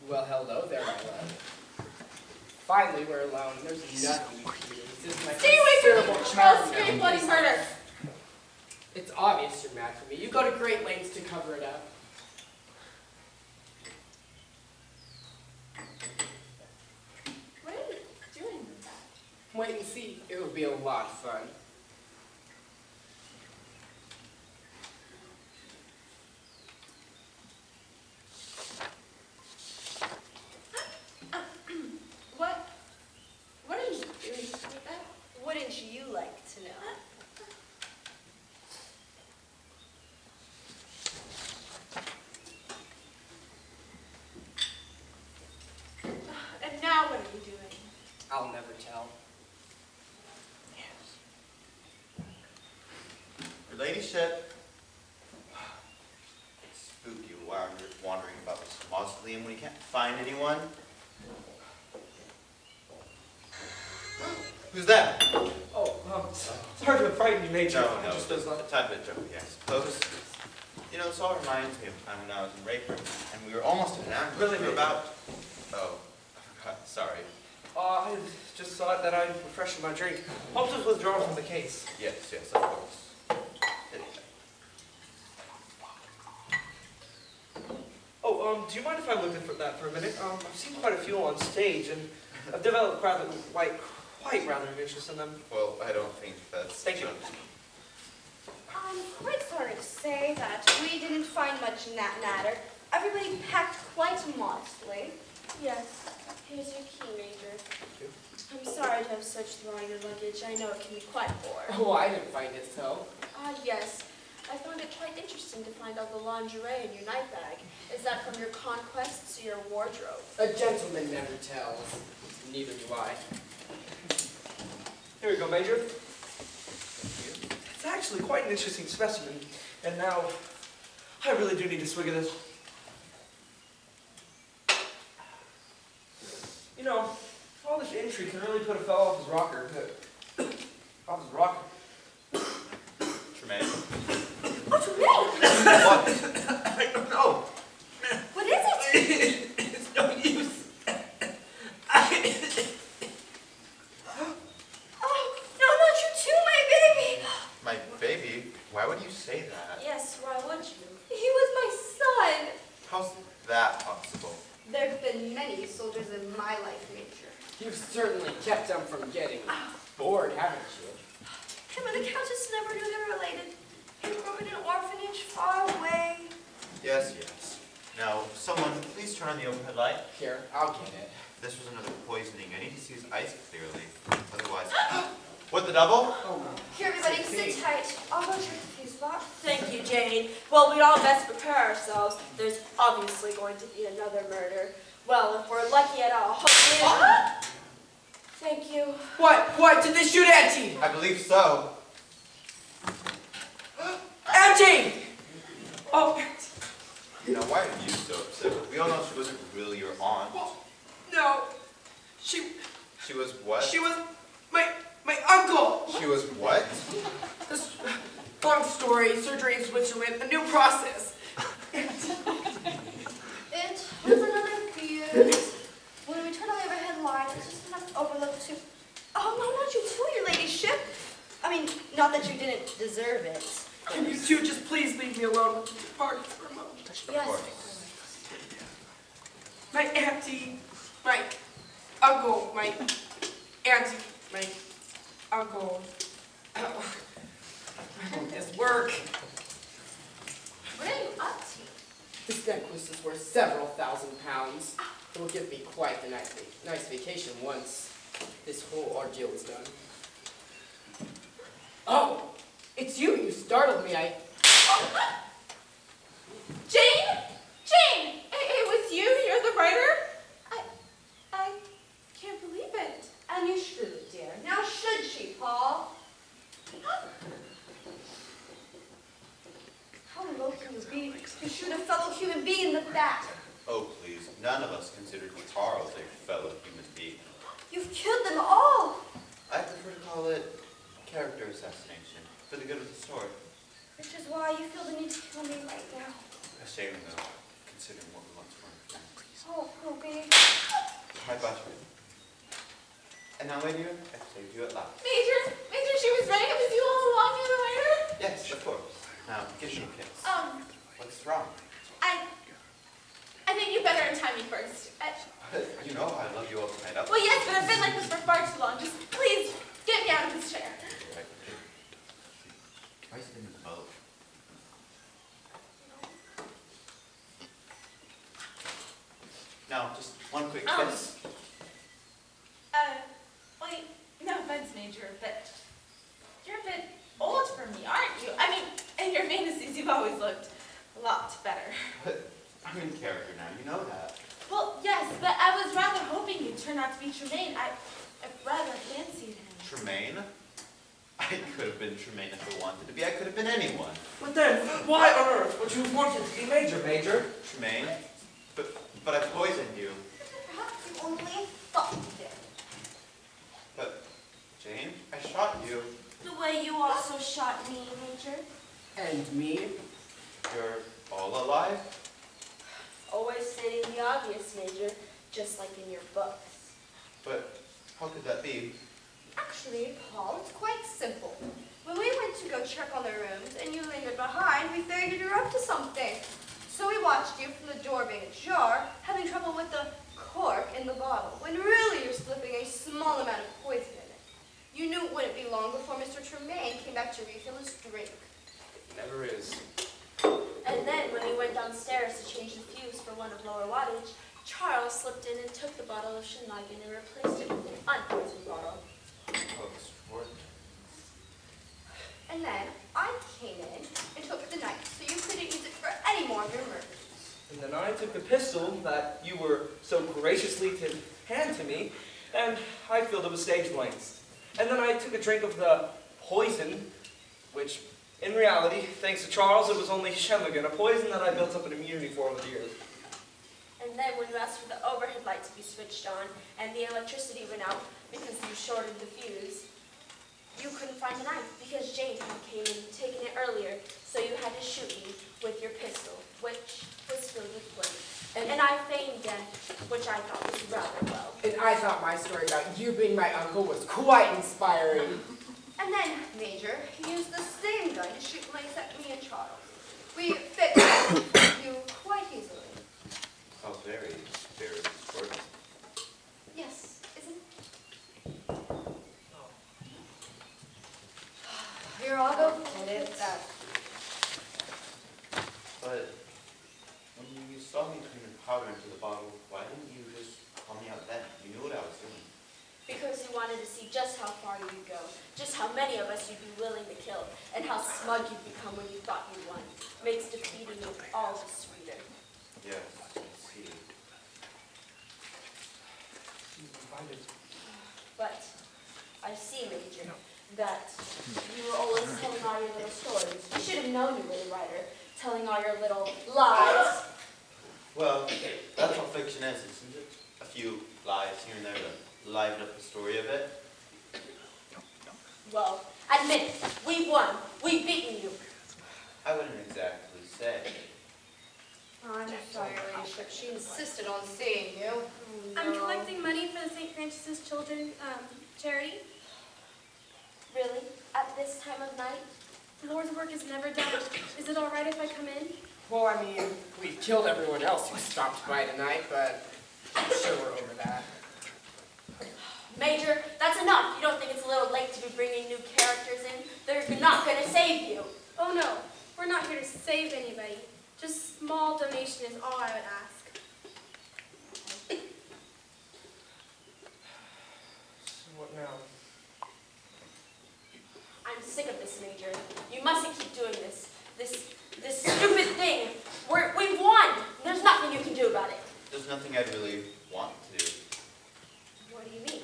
[SPEAKER 3] Well, hello there, my love. Finally, we're alone. There's nothing you can do. This is my
[SPEAKER 4] Stay away from
[SPEAKER 3] considerable
[SPEAKER 4] me!
[SPEAKER 3] charm
[SPEAKER 4] I'll scream
[SPEAKER 3] now.
[SPEAKER 4] bloody murder!
[SPEAKER 3] It's obvious you're mad for me. You go to great lengths to cover it up.
[SPEAKER 4] What are you doing with that?
[SPEAKER 3] Wait and see. It will be a lot of fun.
[SPEAKER 4] What are you doing with that?
[SPEAKER 5] Wouldn't you like to know?
[SPEAKER 4] And now what are you doing?
[SPEAKER 3] I'll never tell.
[SPEAKER 1] Your ladyship, it's spooky wandering about this mausoleum when you can't find anyone. Who's that?
[SPEAKER 2] Oh, sorry to frighten you, Major.
[SPEAKER 1] No,
[SPEAKER 2] I just was
[SPEAKER 1] a
[SPEAKER 2] not.
[SPEAKER 1] tad bit joking, I suppose. You know, this all reminds me of the time when I was in Raper, and we were almost in an ambush.
[SPEAKER 2] Really,
[SPEAKER 1] We were
[SPEAKER 2] Major?
[SPEAKER 1] about... Oh, I forgot, sorry.
[SPEAKER 2] I just thought that I'd refresh my drink. Holmes was withdrawn from the case.
[SPEAKER 1] Yes, of course.
[SPEAKER 2] Oh, do you mind if I look at that for a minute? I've seen quite a few on stage, and I've developed quite rather an interest in them.
[SPEAKER 1] Well, I don't think that's...
[SPEAKER 2] Thank you.
[SPEAKER 7] I'm quite sorry to say that we didn't find much in that matter. Everybody packed quite modestly.
[SPEAKER 5] Yes. Here's your key, Major. I'm sorry to have searched through all your luggage. I know it can be quite bored.
[SPEAKER 3] Oh, I didn't find it so.
[SPEAKER 5] Yes. I found it quite interesting to find all the lingerie in your night bag. Is that from your conquests or your wardrobe?
[SPEAKER 3] A gentleman never tells. Neither do I.
[SPEAKER 2] Here we go, Major. It's actually quite an interesting specimen. And now, I really do need a swig of this. You know, all this intrigue can really put a fellow off his rocker. Off his rocker.
[SPEAKER 1] Tremaine?
[SPEAKER 7] Oh, Tremaine!
[SPEAKER 1] What? I don't know.
[SPEAKER 7] What is it?
[SPEAKER 2] It's no use.
[SPEAKER 7] Oh, no, not you too, my baby!
[SPEAKER 1] My baby? Why would you say that?
[SPEAKER 5] Yes, why would you?
[SPEAKER 7] He was my son!
[SPEAKER 1] How's that possible?
[SPEAKER 7] There have been many soldiers in my life, Major.
[SPEAKER 3] You've certainly kept them from getting bored, haven't you?
[SPEAKER 7] Him and the Countess never knew they were related. He grew up in an orphanage far away.
[SPEAKER 1] Yes. Now, someone, please turn on the overhead light.
[SPEAKER 3] Here, I'll get it.
[SPEAKER 1] This was another poisoning. I need to see his eyes clearly. Otherwise... What the devil?
[SPEAKER 3] Oh,
[SPEAKER 7] Here, everybody, sit tight. I'll go check the fuse box.
[SPEAKER 5] Thank you, Jane. Well, we'd all best prepare ourselves. There's obviously going to be another murder. Well, if we're lucky at all, hopefully... Thank you.
[SPEAKER 3] What? Did they shoot Auntie?
[SPEAKER 1] I believe so.
[SPEAKER 3] Auntie! Oh,
[SPEAKER 1] Now, why are you so upset? We all know she wasn't really your aunt.
[SPEAKER 3] no. She
[SPEAKER 1] She was what?
[SPEAKER 3] was my uncle.
[SPEAKER 1] She was what?
[SPEAKER 3] This long story, surgery in Switzerland, a new process.
[SPEAKER 7] It was another fuse. When we turned on the overhead light, it's just enough to overlook two. Oh, no, not you too, your ladyship. I mean, not that you didn't deserve it.
[SPEAKER 3] Can you two just please leave me alone with the party for a moment?
[SPEAKER 1] Of
[SPEAKER 7] Yes.
[SPEAKER 1] course.
[SPEAKER 3] My auntie, my uncle, my auntie, my uncle. Oh, won't this work?
[SPEAKER 4] What are you up to?
[SPEAKER 3] This necklace is worth several £1,000s. It will give me quite the nice vacation once this whole ordeal is done. Oh, it's you. You startled me.
[SPEAKER 7] nicht true, dear. Now should she, Paul? How low can you be to shoot a fellow human being like that?
[SPEAKER 1] Oh, please, none of us considered Charles a fellow human being.
[SPEAKER 7] You've killed them all.
[SPEAKER 1] I prefer to call it character assassination, for the good of the story.
[SPEAKER 7] Which is why you feel the need to kill me right now.
[SPEAKER 1] A shame, though, considering what we once were.
[SPEAKER 7] Oh, Ruby.
[SPEAKER 1] My butcher. And now, my dear, I've saved you at last.
[SPEAKER 4] Major, she was running up with you all along the other later?
[SPEAKER 1] Yes, of course. Now, give me a kiss. What's wrong?
[SPEAKER 4] I think you better untie me first.
[SPEAKER 1] You know I love you all tied up.
[SPEAKER 4] Well, yes, but I've been like this for far too long. Just please get me out of this chair.
[SPEAKER 1] Right. Try sitting in the boat. Now, just one quick kiss.
[SPEAKER 4] Wait, no offense, Major, but you're a bit old for me, aren't you? I mean, in your fantasies, you've always looked a lot better.
[SPEAKER 1] But I'm in character now, you know that.
[SPEAKER 4] Well, yes, but I was rather hoping you'd turn out to be Tremaine. I rather fancied him.
[SPEAKER 1] Tremaine? I could have been Tremaine if I wanted to be. I could have been anyone.
[SPEAKER 2] But then, why on earth would you have wanted to be Major?
[SPEAKER 1] Tremaine? But I poisoned you.
[SPEAKER 7] Perhaps you only thought you did.
[SPEAKER 1] But, Jane, I shot you.
[SPEAKER 5] The way you also shot me, Major.
[SPEAKER 3] And me?
[SPEAKER 1] You're all alive?
[SPEAKER 5] Always stating the obvious, Major, just like in your books.
[SPEAKER 1] But how could that be?
[SPEAKER 7] Actually, Paul, it's quite simple. When we went to go check on the rooms and you lingered behind, we figured you were up to something. So we watched you from the door being ajar, having trouble with the cork in the bottle, when really you're slipping a small amount of poison in it. You knew it wouldn't be long before Mr. Tremaine came back to refill his drink.
[SPEAKER 3] It never is.
[SPEAKER 5] And then, when we went downstairs to change the fuse for one of lower wattage, Charles slipped in and took the bottle of Shenanigan and replaced it with an unpoisoned bottle.
[SPEAKER 1] Oh, extraordinary.
[SPEAKER 7] And then I came in and took the knife, so you couldn't use it for any more of your murders.
[SPEAKER 2] And then I took the pistol that you were so graciously to hand to me, and I filled it with stage blanks. And then I took a drink of the poison, which, in reality, thanks to Charles, it was only Chemigan, a poison that I built up an immunity for over the years.
[SPEAKER 5] And then when you asked for the overhead light to be switched on, and the electricity went out because you shorted the fuse, you couldn't find the knife because Jane had came and taken it earlier, so you had to shoot me with your pistol, which was filled with blood. And I feigned death, which I thought was rather well.
[SPEAKER 3] And I thought my story about you being my uncle was quite inspiring.
[SPEAKER 7] And then, Major, he used the same gun to shoot blanks at me and Charles. We fixed you quite easily.
[SPEAKER 1] How very, very extraordinary.
[SPEAKER 7] Yes, isn't it? Here, I'll go get it.
[SPEAKER 1] But when you saw me putting powder into the bottle, why didn't you just call me out then? You knew what I was doing.
[SPEAKER 5] Because you wanted to see just how far you'd go, just how many of us you'd be willing to kill, and how smug you'd become when you thought you won. Makes defeating you all the sweeter.
[SPEAKER 1] Yes, I see.
[SPEAKER 5] But I see, Major, that you were always telling all your little stories. You should have known you were the writer, telling all your little lies.
[SPEAKER 1] Well, that's all fiction is, isn't it? A few lies here and there to liven up the story a bit.
[SPEAKER 5] Well, admit it. We won. We've beaten you.
[SPEAKER 1] I wouldn't exactly say.
[SPEAKER 7] I'm sorry, your ladyship. She insisted on seeing you.
[SPEAKER 8] I'm collecting money for the St. Francis's Children charity.
[SPEAKER 5] Really? At this time of night?
[SPEAKER 8] The Lord's work is never done. Is it all right if I come in?
[SPEAKER 3] Well, I mean, we've killed everyone else who stopped by tonight, but I'm sure we're over that.
[SPEAKER 5] Major, that's enough. You don't think it's a little late to be bringing new characters in? They're not going to save you.
[SPEAKER 8] Oh no, we're not here to save anybody. Just small donation is all I would ask.
[SPEAKER 2] So what now?
[SPEAKER 5] I'm sick of this, Major. You mustn't keep doing this. This stupid thing. We've won. There's nothing you can do about it.
[SPEAKER 1] There's nothing I'd really want to do.
[SPEAKER 5] What do you mean?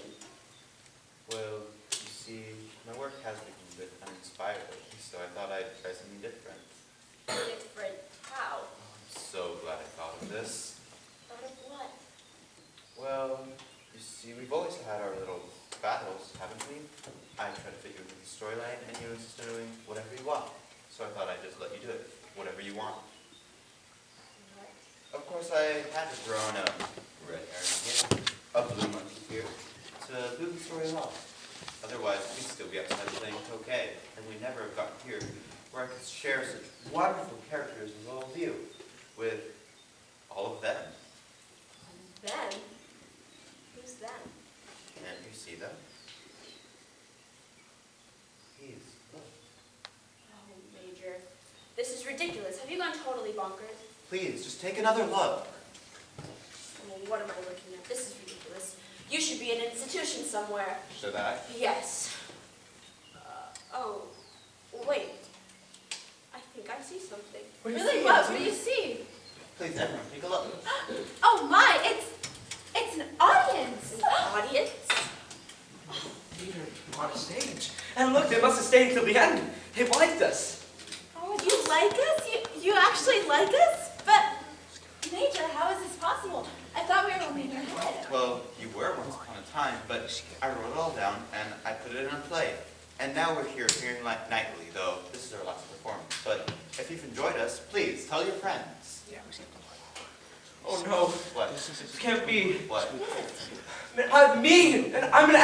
[SPEAKER 1] inspired me, so I thought I'd try something different.
[SPEAKER 5] Different. How?
[SPEAKER 1] I'm so glad I thought of this.
[SPEAKER 5] Out of what?
[SPEAKER 1] Well, you see, we've always had our little battles, haven't we? I try to fit you into the storyline, and you insist on doing whatever you want. So I thought I'd just let you do it, whatever you want.
[SPEAKER 5] What?
[SPEAKER 1] Of course, I had to throw in a red herring here, a blue monkey here, to move the story along. Otherwise, we'd still be outside playing croquet, and we never have gotten here where I could share such wonderful characters as all of you with all of them.
[SPEAKER 5] Them? Who's them?
[SPEAKER 1] Can't you see them? Please, look.
[SPEAKER 5] Oh, Major. This is ridiculous. Have you gone totally bonkers?
[SPEAKER 1] Please, just take another look.
[SPEAKER 5] Well, what am I looking at? This is ridiculous. You should be in an institution somewhere.
[SPEAKER 1] Should I?
[SPEAKER 5] Yes. Oh, wait. I think I see something.
[SPEAKER 4] Really? What? What do you see?
[SPEAKER 1] Please, everyone, take a look.
[SPEAKER 4] Oh my, it's an audience.
[SPEAKER 5] An audience?
[SPEAKER 2] Peter, on a stage. And look, they must have stayed until the end. They liked us.
[SPEAKER 4] Oh, you like us? You actually like us? But, Major, how is this possible? I thought we were only in your head.
[SPEAKER 1] Well, you were once upon a time, but I wrote it all down and I put it in a play. And now we're here appearing like nightly, though this is our last performance. But if you've enjoyed us, please tell your friends.
[SPEAKER 2] Oh no,
[SPEAKER 1] What?
[SPEAKER 2] this can't be.
[SPEAKER 1] What?
[SPEAKER 2] Me, and I'm an